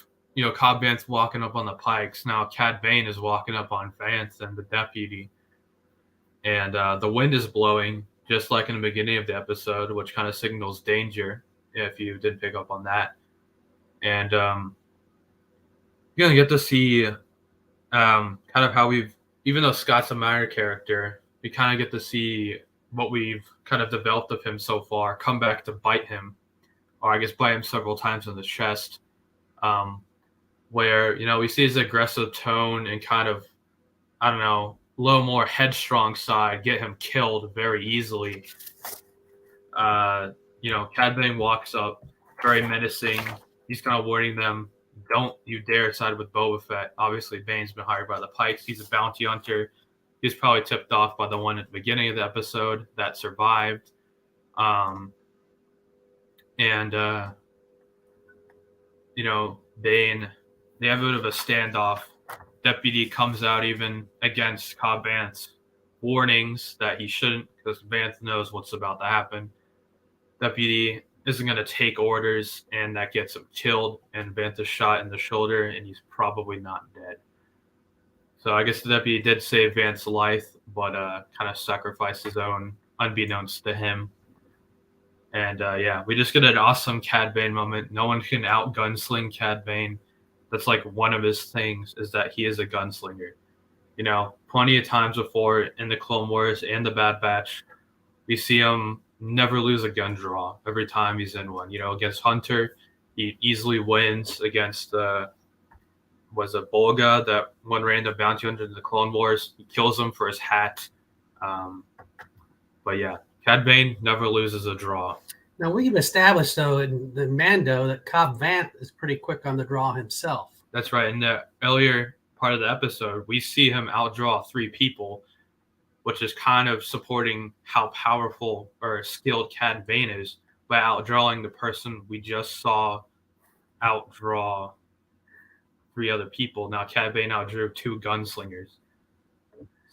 Cobb Vanth walking up on the pikes, now Cad Bane is walking up on Vanth and the deputy. And the wind is blowing, just like in the beginning of the episode, which kind of signals danger, if you did pick up on that. And you're going to get to see kind of how even though Scott's a minor character, we kind of get to see what we've kind of developed of him so far come back to bite him, or I guess bite him several times in the chest, where, we see his aggressive tone and kind of, I don't know, a little more headstrong side get him killed very easily. Cad Bane walks up, very menacing. He's kind of warning them, don't you dare side with Boba Fett. Obviously, Bane's been hired by the Pikes. He's a bounty hunter. He was probably tipped off by the one at the beginning of the episode that survived. Bane, they have a bit of a standoff. Deputy comes out even against Cobb Vanth's warnings that he shouldn't, because Vanth knows what's about to happen. Deputy isn't going to take orders, and that gets him killed, and Vanth is shot in the shoulder, and he's probably not dead. So I guess the deputy did save Vanth's life, but kind of sacrificed his own, unbeknownst to him. And we just get an awesome Cad Bane moment. No one can out-gunsling Cad Bane. That's like one of his things, is that he is a gunslinger. Plenty of times before in the Clone Wars and the Bad Batch, we see him never lose a gun draw every time he's in one. Against Hunter, he easily wins. Against was it Bolga, that one random bounty hunter in the Clone Wars? He kills him for his hat. But yeah, Cad Bane never loses a draw. Now, we've established, though, in the Mando that Cobb Vanth is pretty quick on the draw himself. That's right. In the earlier part of the episode, we see him outdraw 3 people, which is kind of supporting how powerful or skilled Cad Bane is by outdrawing the person we just saw outdraw 3 other people. Now, Cad Bane outdrew 2 gunslingers.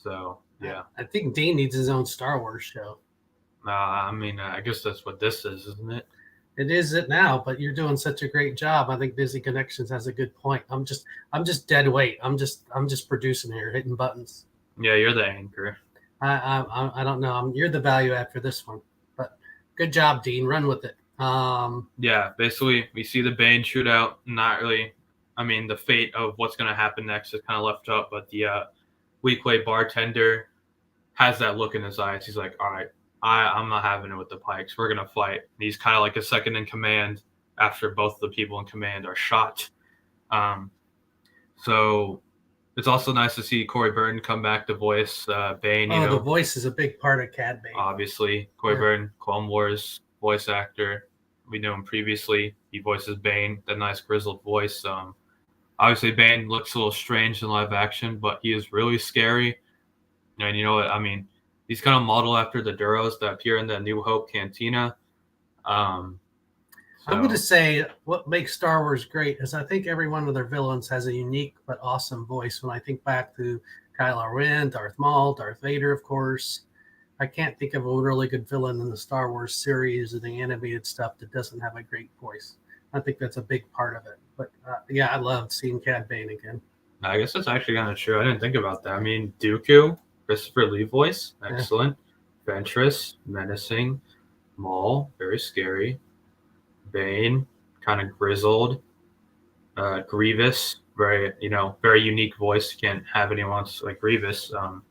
So, yeah. I think Dean needs his own Star Wars show. I guess that's what this is, isn't it? It is it now, but you're doing such a great job. I think Disney Connections has a good point. I'm just dead weight. I'm just producing here, hitting buttons. Yeah, you're the anchor. I don't know. You're the value add for this one, but good job, Dean. Run with it. Yeah, basically we see the Bane shootout. Not really. The fate of what's going to happen next is kind of left up, but the Weequay bartender has that look in his eyes. He's like, all right, I'm not having it with the Pikes. We're going to fight. And he's kind of like a second in command after both the people in command are shot. So it's also nice to see Corey Burton come back to voice Bane. The voice is a big part of Cad Bane. Obviously, Corey Burton, Clone Wars voice actor. We knew him previously. He voices Bane, that nice grizzled voice. Obviously, Bane looks a little strange in live action, but he is really scary. And you know what? He's kind of modeled after the Duros that appear in the New Hope Cantina. I'm going to say what makes Star Wars great is I think every one of their villains has a unique but awesome voice. When I think back to Kylo Ren, Darth Maul, Darth Vader, of course, I can't think of a really good villain in the Star Wars series or the animated stuff that doesn't have a great voice. I think that's a big part of it. But I loved seeing Cad Bane again. I guess that's actually kind of true. I didn't think about that. Dooku, Christopher Lee voice, excellent. Ventress, menacing. Maul, very scary. Bane, kind of grizzled. Grievous, very very unique voice. You can't have anyone else like Grievous. So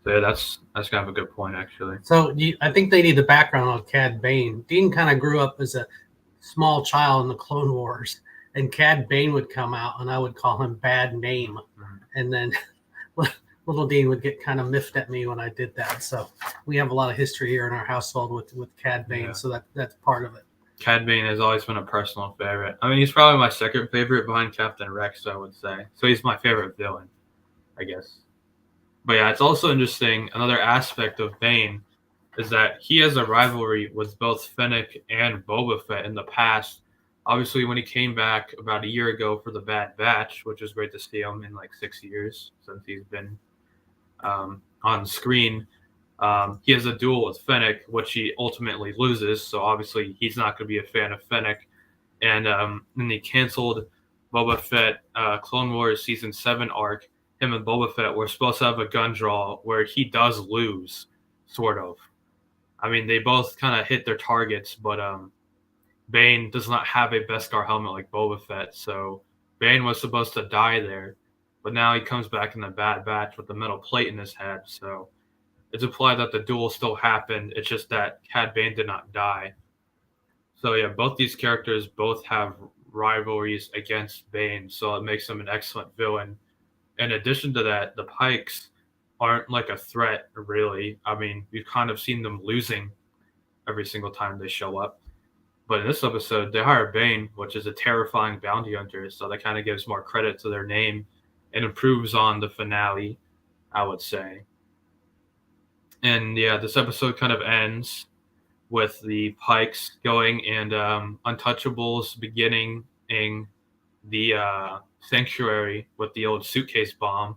yeah, that's kind of a good point actually. So I think they need the background on Cad Bane. Dean kind of grew up as a small child in the Clone Wars, and Cad Bane would come out, and I would call him bad name, and then little Dean would get kind of miffed at me when I did that. So we have a lot of history here in our household with Cad Bane, so that's part of it. Cad Bane has always been a personal favorite. I mean, he's probably my second favorite behind Captain Rex, I would say. So he's my favorite villain, I guess. But yeah, it's also interesting. Another aspect of Bane is that he has a rivalry with both Fennec and Boba Fett in the past. Obviously, when he came back about a year ago for the Bad Batch, which was great to see him in like 6 years since he's been on screen. He has a duel with Fennec, which he ultimately loses. So obviously he's not going to be a fan of Fennec. And then he canceled Boba Fett Clone Wars Season 7 arc. Him and Boba Fett were supposed to have a gun draw where he does lose, sort of. I mean, they both kind of hit their targets, but Bane does not have a Beskar helmet like Boba Fett. So Bane was supposed to die there. But now he comes back in the Bad Batch with the metal plate in his head. So it's implied that the duel still happened. It's just that Cad Bane did not die. So yeah, both these characters both have rivalries against Bane. So it makes him an excellent villain. In addition to that, the Pikes aren't like a threat, really. I mean, we've kind of seen them losing every single time they show up. But in this episode, they hire Bane, which is a terrifying bounty hunter. So that kind of gives more credit to their name. It improves on the finale, I would say. And yeah, this episode kind of ends with the Pikes going and Untouchables beginning in the sanctuary with the old suitcase bomb.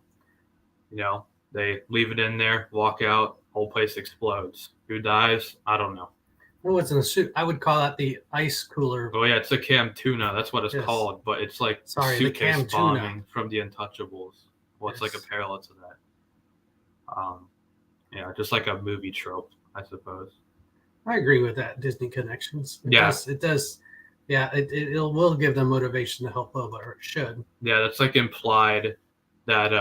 They leave it in there, walk out, whole place explodes. Who dies? I don't know. It wasn't a suit. I would call that the ice cooler. Oh yeah, it's a Cam Tuna. That's what it's called. But it's like suitcase bombing from the Untouchables. Well, it's like a parallel to that. Yeah, just like a movie trope, I suppose. I agree with that. Disney connections. It does. Yeah, it will give them motivation to help Boba, or it should. Yeah, that's like implied that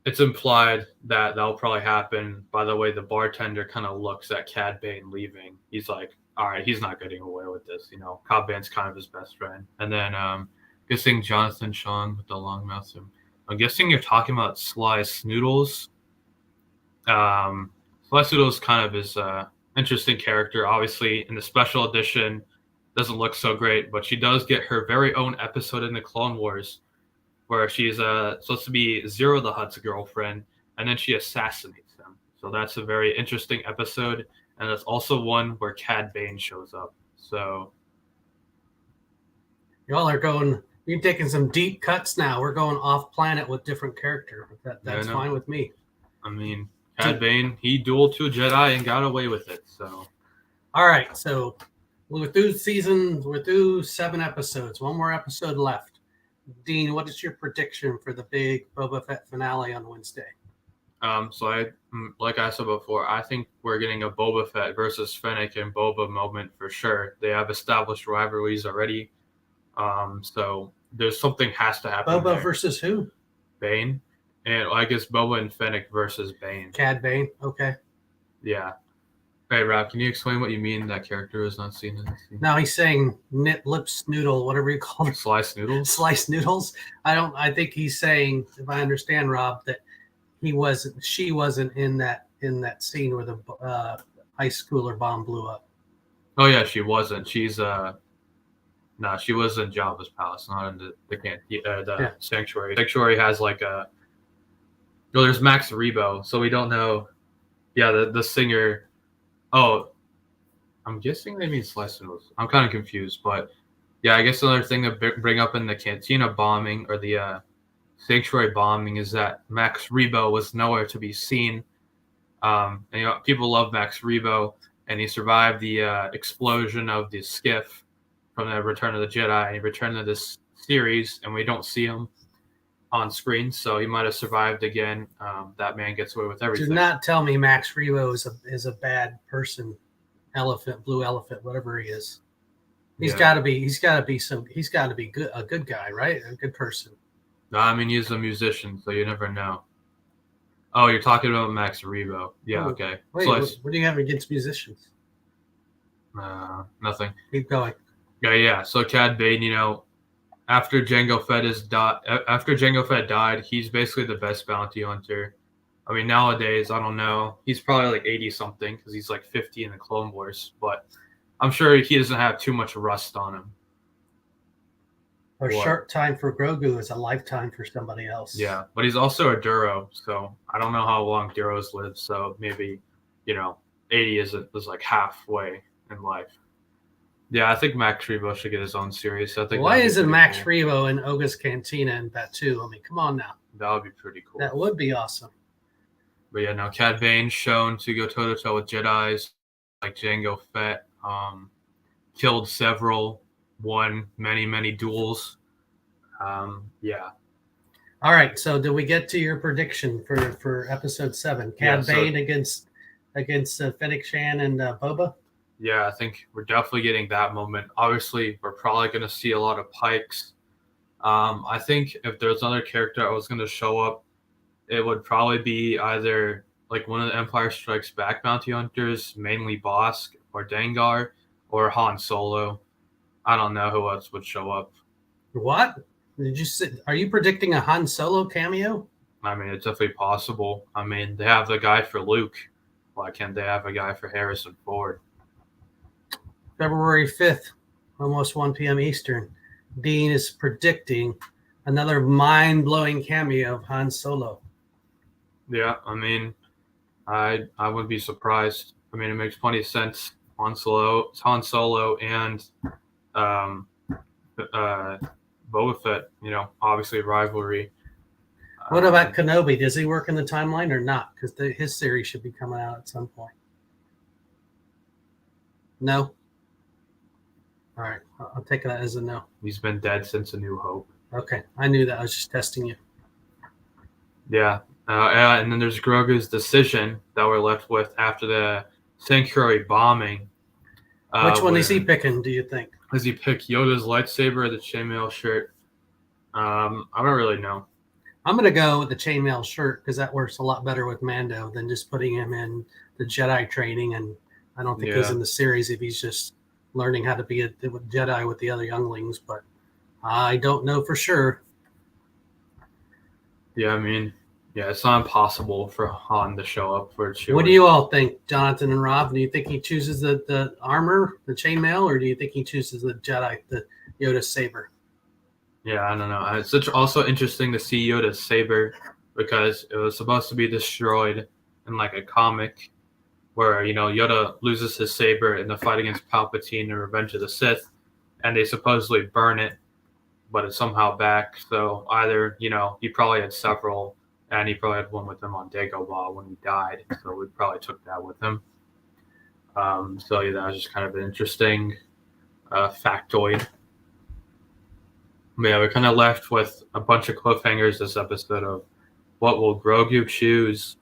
it's implied that that'll probably happen by the way the bartender kind of looks at Cad Bane leaving. He's like, all right, he's not getting away with this. Cad Bane's kind of his best friend. And then guessing Jonathan Chong with the long mouth. I'm guessing you're talking about Sly Snoodles. Sly Snoodles kind of is an interesting character. Obviously, in the special edition, doesn't look so great, but she does get her very own episode in the Clone Wars where she's supposed to be Zero the Hutt's girlfriend, and then she assassinates him. So that's a very interesting episode, and that's also one where Cad Bane shows up. So y'all are you're taking some deep cuts now. We're going off planet with different character. That's fine with me. I mean, Cad Bane, he dueled 2 Jedi and got away with it. So, all right. So we're through 7 episodes. One more episode left. Dean, what is your prediction for the big Boba Fett finale on Wednesday? So like I said before, I think we're getting a Boba Fett versus Fennec and Boba moment for sure. They have established rivalries already. So there's something has to happen. Boba there. Versus who? Bane. And I guess Boba and Fennec versus Bane. Cad Bane, okay. Yeah. Hey, Rob, can you explain what you mean that character is not seen in this scene? No, he's saying knit lips noodle, whatever you call it. Sliced noodles? Sliced noodles. I think he's saying, if I understand, Rob, that she wasn't in that scene where the ice cooler bomb blew up. Oh yeah, she wasn't. She's she was in Jabba's palace, not in the sanctuary. Sanctuary has like there's Max Rebo, so we don't know. Yeah, the singer. Oh, I'm guessing they mean sliced noodles. I'm kind of confused, but yeah, I guess another thing to bring up in the Cantina bombing or the sanctuary bombing is that Max Rebo was nowhere to be seen. And, people love Max Rebo, and he survived the explosion of the skiff from the Return of the Jedi. He returned to this series, and we don't see him. on screen, so he might have survived again. That man gets away with everything. Do not tell me Max Rebo is a bad person, blue elephant, whatever he is. He's got to be a good guy, right? A good person. No, I mean, he's a musician, so you never know. Oh, you're talking about Max Rebo. Yeah, okay. Wait, So what do you have against musicians? Nothing. Keep going. Yeah. So Cad Bane, after Jango Fett died, he's basically the best bounty hunter. I mean, nowadays, I don't know. He's probably like 80-something because he's like 50 in the Clone Wars, but I'm sure he doesn't have too much rust on him. A short time for Grogu is a lifetime for somebody else. Yeah, but he's also a Duro, so I don't know how long Duros live. So maybe, 80 is like halfway in life. Yeah, I think Max Rebo should get his own series. I think. Why isn't Max Rebo in Oga's Cantina in Batuu? I mean, come on now. That would be pretty cool. That would be awesome. But yeah, now Cad Bane's shown to go toe-to-toe with Jedis like Jango Fett. Killed several, won many duels. Yeah. All right. So, did we get to your prediction for episode 7? Cad Bane against Fennec Shan and Boba? Yeah, I think we're definitely getting that moment. Obviously, we're probably going to see a lot of Pikes. I think if there's another character I was going to show up, it would probably be either like one of the Empire Strikes Back bounty hunters, mainly Bosk or Dengar, or Han Solo. I don't know who else would show up. What? Are you predicting a Han Solo cameo? I mean, it's definitely possible. I mean, they have the guy for Luke. Why can't they have a guy for Harrison Ford? February 5th, almost 1 p.m. Eastern. Dean is predicting another mind-blowing cameo of Han Solo. Yeah, I mean, I wouldn't be surprised. I mean, it makes plenty of sense. Han Solo and Boba Fett, obviously rivalry. What about Kenobi? Does he work in the timeline or not? Because his series should be coming out at some point. No? All right. I'll take that as a no. He's been dead since A New Hope. Okay. I knew that. I was just testing you. Yeah. And then there's Grogu's decision that we're left with after the Sanctuary bombing. Which one is he picking, do you think? Does he pick Yoda's lightsaber or the chainmail shirt? I don't really know. I'm going to go with the chainmail shirt because that works a lot better with Mando than just putting him in the Jedi training. And I don't think he's in the series if he's just learning how to be a Jedi with the other younglings. But I don't know for sure. Yeah, I mean, it's not impossible for Han to show up for Chewie. What do you all think, Jonathan and Rob? Do you think he chooses the armor, the chainmail, or do you think he chooses the Jedi, the Yoda saber? Yeah, I don't know. It's also interesting to see Yoda's saber because it was supposed to be destroyed in like a comic where, Yoda loses his saber in the fight against Palpatine in Revenge of the Sith, and they supposedly burn it, but it's somehow back. So either, he probably had several, and he probably had one with him on Dagobah when he died, so we probably took that with him. So that was just kind of an interesting factoid. Yeah, we're kind of left with a bunch of cliffhangers this episode of what will Grogu choose,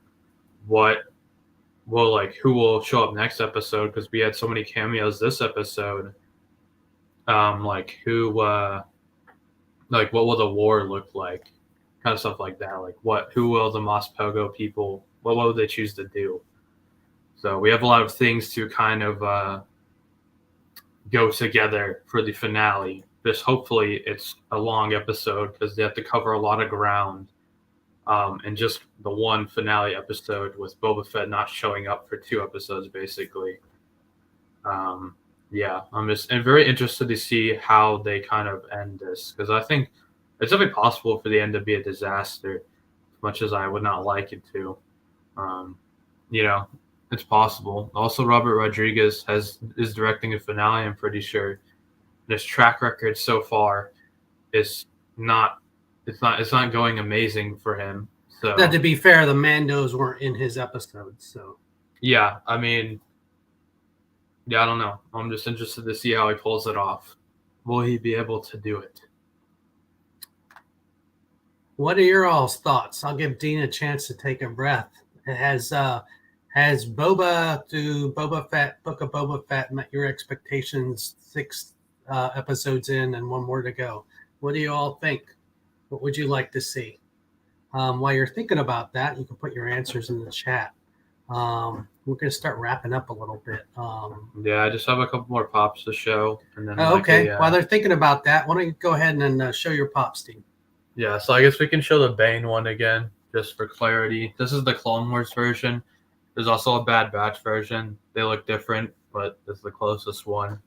who will show up next episode, because we had so many cameos this episode. What will the war look like? Kind of stuff like that. Who will the Mos Pogo people, what will they choose to do? So we have a lot of things to kind of go together for the finale. Just hopefully it's a long episode because they have to cover a lot of ground. And just the one finale episode with Boba Fett not showing up for 2 episodes, basically. I'm very interested to see how they kind of end this, because I think it's definitely possible for the end to be a disaster, as much as I would not like it to. It's possible. Also, Robert Rodriguez is directing a finale, I'm pretty sure. His track record so far is not going amazing for him. So now, to be fair, the Mandos weren't in his episodes, so yeah, I mean, I don't know. I'm just interested to see how he pulls it off. Will he be able to do it? What are your all's thoughts? I'll give Dean a chance to take a breath. Has Boba Fett, Book of Boba Fett met your expectations 6 episodes in and one more to go? What do you all think? What would you like to see? While you're thinking about that, you can put your answers in the chat. We're going to start wrapping up a little bit. Yeah, I just have a couple more pops to show. And then okay. While they're thinking about that, why don't you go ahead and show your pops, Dean? Yeah, so I guess we can show the Bane one again, just for clarity. This is the Clone Wars version. There's also a Bad Batch version. They look different, but this is the closest one.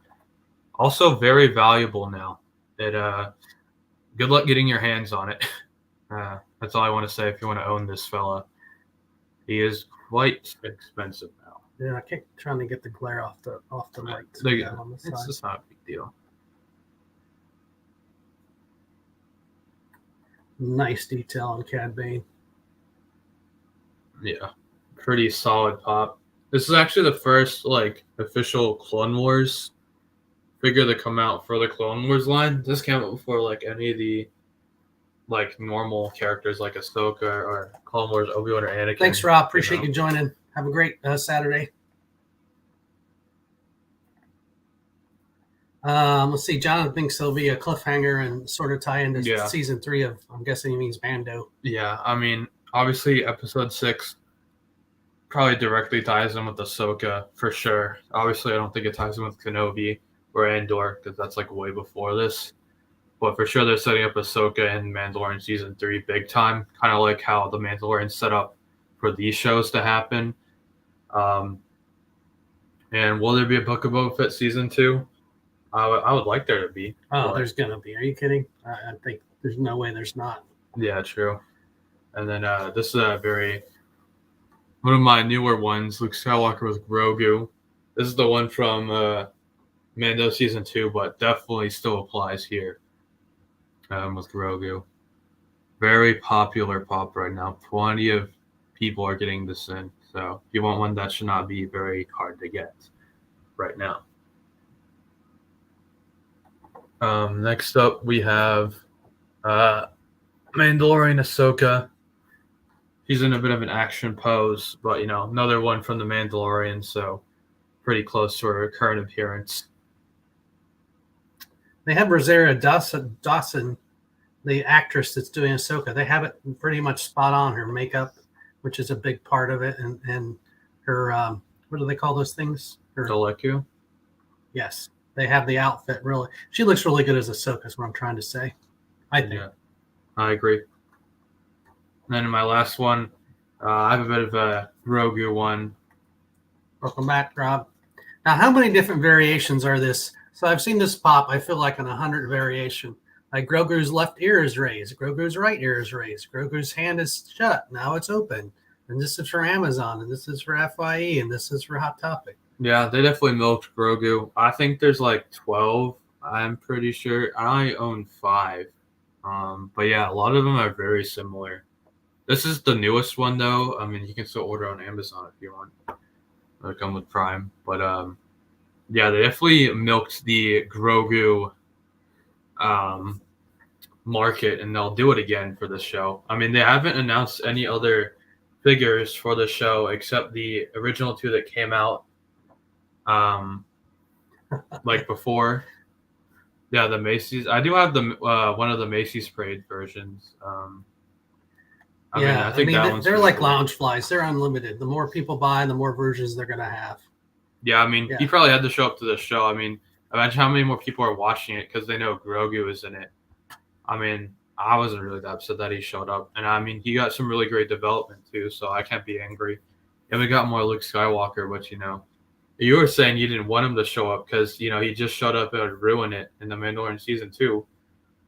Also very valuable now. Good luck getting your hands on it. That's all I want to say if you want to own this fella. He is quite expensive now. Yeah, I keep trying to get the glare off the light. It's just not a big deal. Nice detail on Cad Bane. Yeah, pretty solid pop. This is actually the first official Clone Wars figure to come out for the Clone Wars line. This came out before any of the normal characters like Ahsoka or Clone Wars, Obi-Wan or Anakin. Thanks, Rob. Appreciate you joining. Have a great Saturday. Let's see. Jonathan thinks there'll be a cliffhanger and sort of tie into season 3 of, I'm guessing he means Mando. Yeah, I mean, obviously episode 6 probably directly ties in with Ahsoka for sure. Obviously, I don't think it ties in with Kenobi or Andor because that's way before this. But for sure, they're setting up Ahsoka and Mandalorian season 3 big time, kind of like how the Mandalorian set up for these shows to happen. And will there be a Book of Boba Fett season 2? I would like there to be. Oh, there's going to be. Are you kidding? I think there's no way there's not. Yeah, true. And then this is one of my newer ones, Luke Skywalker with Grogu. This is the one from Mando season 2, but definitely still applies here with Grogu. Very popular pop right now. Plenty of people are getting this in. So if you want one, that should not be very hard to get right now. Next up, we have Mandalorian Ahsoka. She's in a bit of an action pose, but, another one from the Mandalorian, so pretty close to her current appearance. They have Rosario Dawson, the actress that's doing Ahsoka. They have it pretty much spot on, her makeup, which is a big part of it, and her, what do they call those things? Her Deleku? Yes. They have the outfit really. She looks really good as Ahsoka, is what I'm trying to say. I think. Yeah, I agree. And then in my last one, I have a bit of a Grogu one. Welcome back, Rob. Now, how many different variations are this? So I've seen this pop, I feel like, in 100 variation. Like Grogu's left ear is raised. Grogu's right ear is raised. Grogu's hand is shut. Now it's open. And this is for Amazon. And this is for FYE. And this is for Hot Topic. Yeah, they definitely milked Grogu. I think there's 12, I'm pretty sure. I own 5. But yeah, a lot of them are very similar. This is the newest one, though. I mean, you can still order on Amazon if you want. It'll come with Prime. But yeah, they definitely milked the Grogu market, and they'll do it again for this show. I mean, they haven't announced any other figures for the show except the original 2 that came out before. Yeah, the Macy's. I do have the one of the Macy's Parade versions. I think that one's they're like cool. Lounge flies. They're unlimited. The more people buy, the more versions they're gonna have. Yeah, I mean, he probably had to show up to the show. I mean, imagine how many more people are watching it because they know Grogu is in it. I mean, I wasn't really that upset that he showed up, and I mean, he got some really great development too, so I can't be angry. And we got more Luke Skywalker, but you were saying you didn't want him to show up because, he just showed up and would ruin it in the Mandalorian season 2.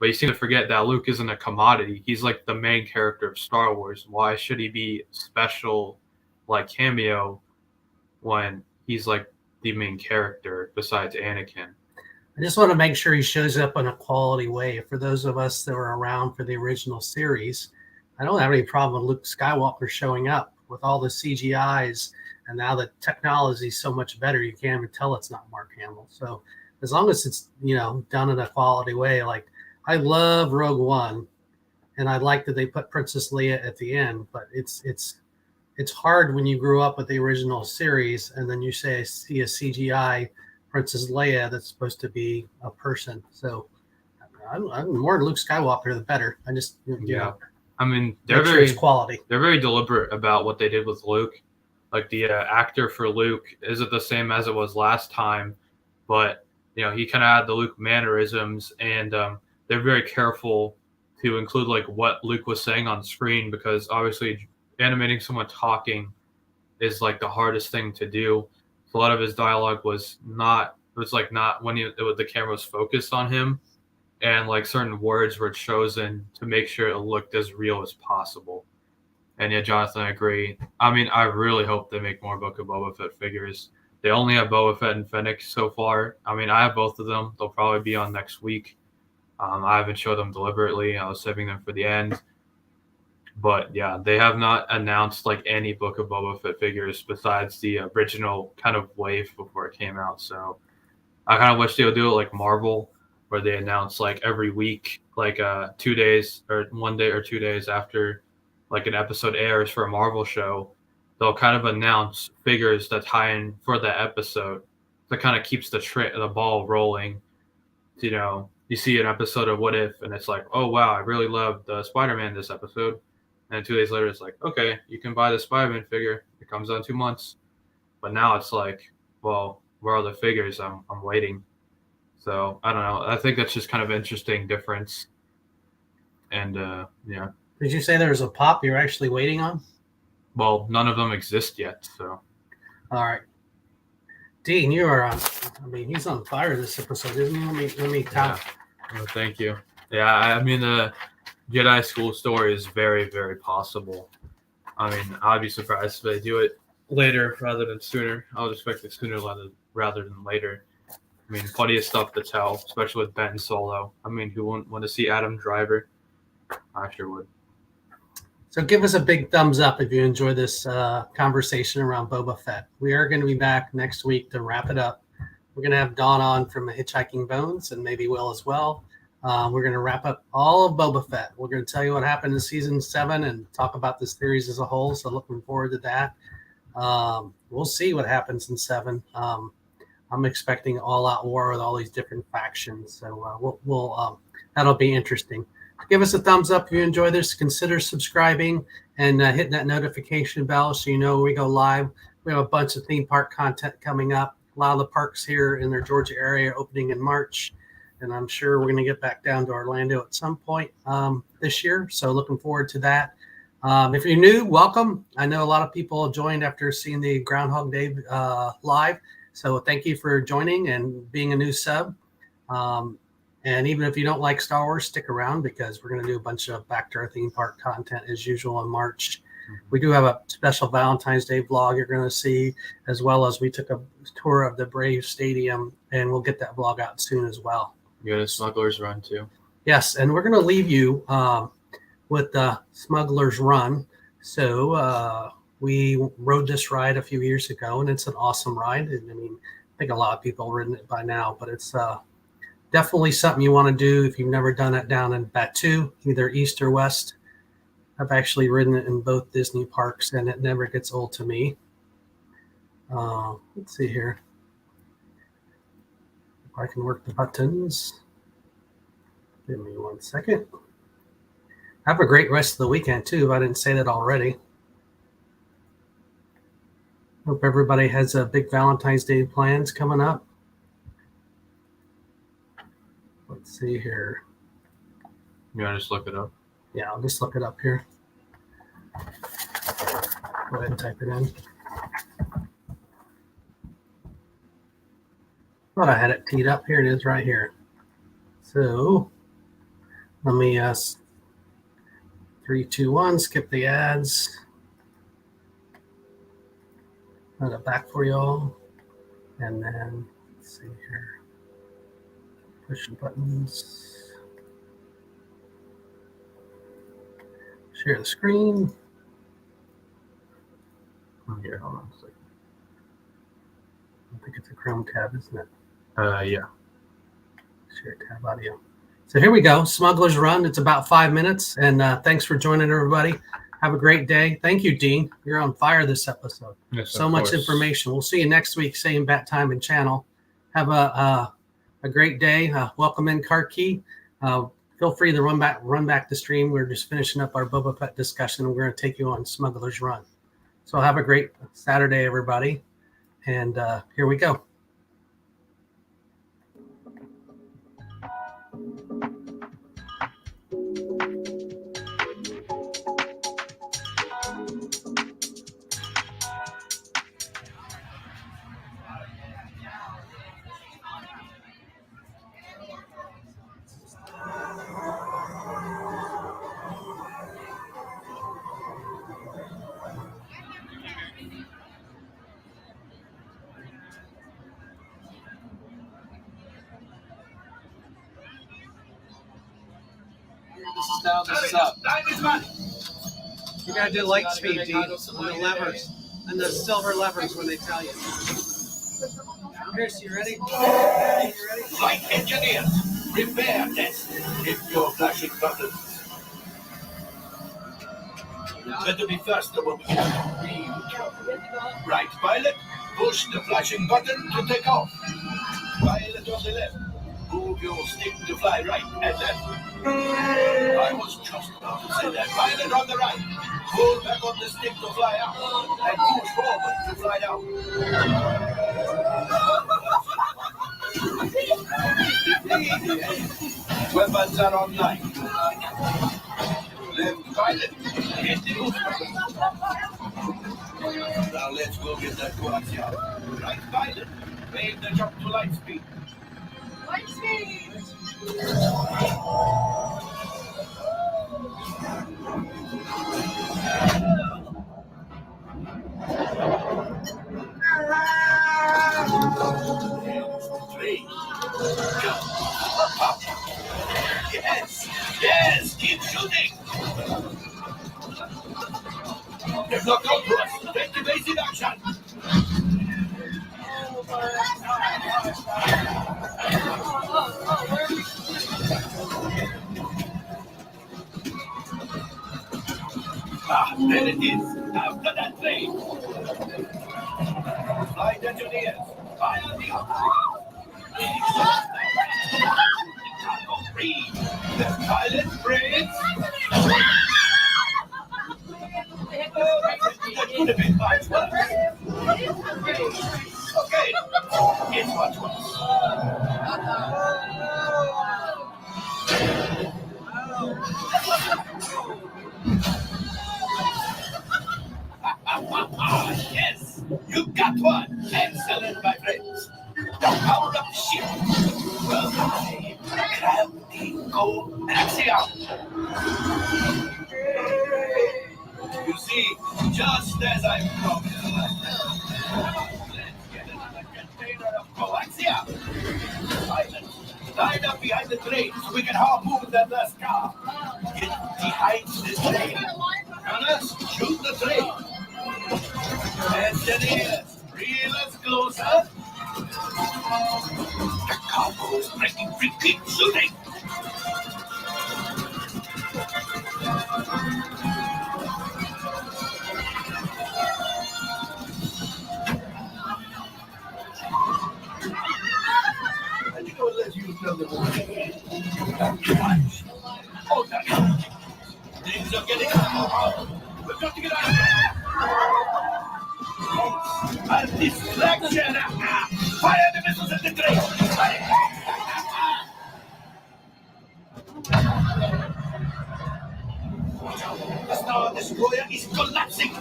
But you seem to forget that Luke isn't a commodity. He's the main character of Star Wars. Why should he be special, cameo, when he's the main character besides Anakin? I just want to make sure he shows up in a quality way. For those of us that were around for the original series, I don't have any problem with Luke Skywalker showing up with all the CGIs. And now the technology is so much better, you can't even tell it's not Mark Hamill. So as long as it's, done in a quality way, I love Rogue One. and I like that they put Princess Leia at the end. But it's hard when you grew up with the original series and then you see a CGI Princess Leia that's supposed to be a person. So I'm more Luke Skywalker, the better. I just I mean, make sure it's quality. They're very deliberate about what they did with Luke. Like the actor for Luke isn't the same as it was last time, but he kind of had the Luke mannerisms, and they're very careful to include like what Luke was saying on screen, because obviously animating someone talking is like the hardest thing to do. So a lot of his dialogue was not when the camera was focused on him, and like certain words were chosen to make sure it looked as real as possible. And yeah, Jonathan, I agree. I mean, I really hope they make more Book of Boba Fett figures. They only have Boba Fett and Fennec so far. I mean, I have both of them. They'll probably be on next week. I haven't showed them deliberately. I was saving them for the end. But yeah, they have not announced like any Book of Boba Fett figures besides the original kind of wave before it came out. So I kind of wish they would do it like Marvel, where they announce like every week, like 2 days or 1 day or 2 days after like an episode airs for a Marvel show, they'll kind of announce figures that tie in for that episode. That kind of keeps the ball rolling. You see an episode of What If, and it's like, oh wow, I really loved Spider-Man this episode. And 2 days later, it's like, okay, you can buy the Spider-Man figure. It comes out in 2 months. But now it's like, well, where are the figures? I'm waiting. So I don't know. I think that's just kind of interesting difference. And yeah. Did you say there was a pop you're actually waiting on? Well, none of them exist yet. So. All right. Dean, you are on. I mean, he's on fire this episode, isn't he? Let me tell. Yeah. Oh, thank you. Yeah, I mean the Jedi School story is very, very possible. I mean, I'd be surprised if they do it later rather than sooner. I would expect it sooner rather than later. I mean, plenty of stuff to tell, especially with Ben Solo. I mean, who wouldn't want to see Adam Driver? I sure would. So give us a big thumbs up if you enjoy this conversation around Boba Fett. We are going to be back next week to wrap it up. We're going to have Dawn on from Hitchhiking Bones, and maybe Will as well. We're going to wrap up all of Boba Fett. We're going to tell you what happened in season 7 and talk about the series as a whole. So looking forward to that. We'll see what happens in 7. I'm expecting all-out war with all these different factions. So we'll that'll be interesting. Give us a thumbs up if you enjoy this. Consider subscribing and hitting that notification bell so you know when we go live. We have a bunch of theme park content coming up. A lot of the parks here in the Georgia area are opening in March, and I'm sure we're going to get back down to Orlando at some point this year. So looking forward to that. If you're new, welcome. I know a lot of people joined after seeing the Groundhog Day live. So thank you for joining and being a new sub. And even if you don't like Star Wars, stick around because we're going to do a bunch of Back to Our Theme Park content as usual in March. We do have a special Valentine's Day vlog you're going to see, as well as we took a tour of the Brave Stadium, and we'll get that vlog out soon as well. You got a Smuggler's Run too. Yes, and we're going to leave you with the Smuggler's Run. So we rode this ride a few years ago, and it's an awesome ride. And, I mean, I think a lot of people have ridden it by now, but it's definitely something you want to do if you've never done it down in Batu, either east or west. I've actually ridden it in both Disney parks, and it never gets old to me. Let's see here. If I can work the buttons. Give me 1 second. Have a great rest of the weekend, too, if I didn't say that already. Hope everybody has a big Valentine's Day plans coming up. Let's see here. You want to just look it up? Yeah, I'll just look it up here. Go ahead and type it in. Thought I had it teed up. Here it is right here. So let me 3, 2, 1, skip the ads. Run it back for y'all. And then let's see here. Push the buttons. Share the screen. Oh, here, hold on a second. I think it's a Chrome tab, isn't it? Yeah. Share tab audio. So here we go. Smuggler's Run. It's about 5 minutes. And thanks for joining, everybody. Have a great day. Thank you, Dean. You're on fire this episode. Yes, so much information. We'll see you next week, same bat time and channel. Have a great day. Welcome in, Karki. Feel free to run back the stream. We're just finishing up our Boba Fett discussion. We're going to take you on Smuggler's Run. So have a great Saturday, everybody. And here we go. This is up. You gotta do light speed, Dean, on the levers. And the silver levers when they tell you. Chris, you ready? Flight engineers, repair test. Hit your flashing buttons. Better be faster when we get read. Right, pilot, push the flashing button to take off. Pilot on the left, move your stick to fly right and left. I was just about to say that. Pilot on the right, pull back on the stick to fly out, and push forward to fly down. Weapons are online. Left pilot, hit the booster. Now let's go get that coaxial. Right pilot, make the jump to light speed. Light speed! 3, jump, up. Yes, keep shooting. They've knocked out to us. Take evasive action. There it is. After that plane. Flight engineers, fire the cargo free. The pilot brakes. That could have been much worse. Okay, it's much worse. Yes, you got one. Excellent, my friends. Now power up the ship. Well, I grab the coaxial. You see, just as I promised. Let's get another container of coaxial. Pilot, line up behind the train so we can harpoon that last car. Get behind the train. Runners, shoot the train. Engineers, reel us closer. The cargo is breaking free. Keep shooting. I think I would let you tell the boy. Hold that. Things are getting out. We've got to get out of here. A distraction! Fire the missiles at the train! The Star Destroyer is collapsing!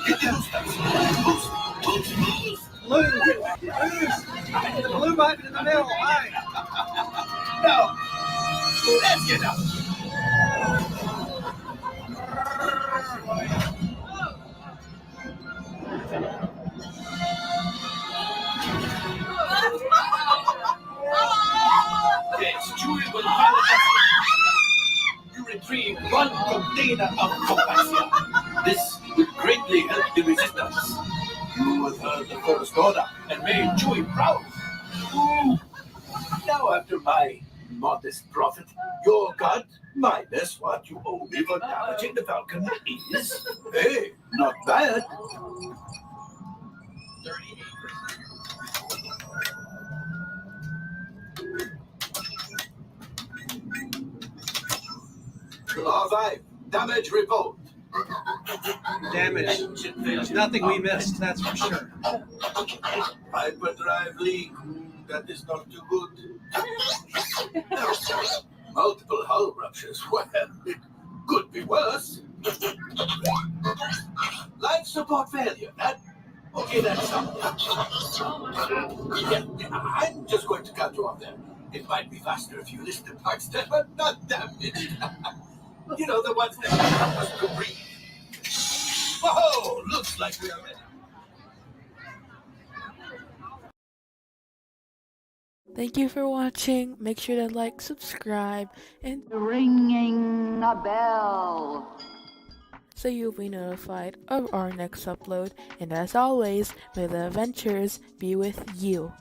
Hit the boosters! Boost! The blue button in the middle, high. Now, let's get up! Yes, Chewie will pilot us. You retrieve one container of coaxial. This will greatly help the resistance. You have heard the first order and made Chewie proud. Ooh, Now, after my modest profit, your cut minus what you owe me for damaging the Falcon is, hey, not bad. 38. Law 5, damage report. Damage. There's nothing we missed, that's for sure. Hyperdrive leak. That is not too good. Multiple hull ruptures. Well, it could be worse. Life support failure. Okay, that's something. Yeah, I'm just going to cut you off there. It might be faster if you list the parts that were not damaged. You know, the ones that help us to breathe. Whoa, looks like we are ready. Thank you for watching. Make sure to like, subscribe, and Ringing a bell. so you'll be notified of our next upload. And as always, may the adventures be with you.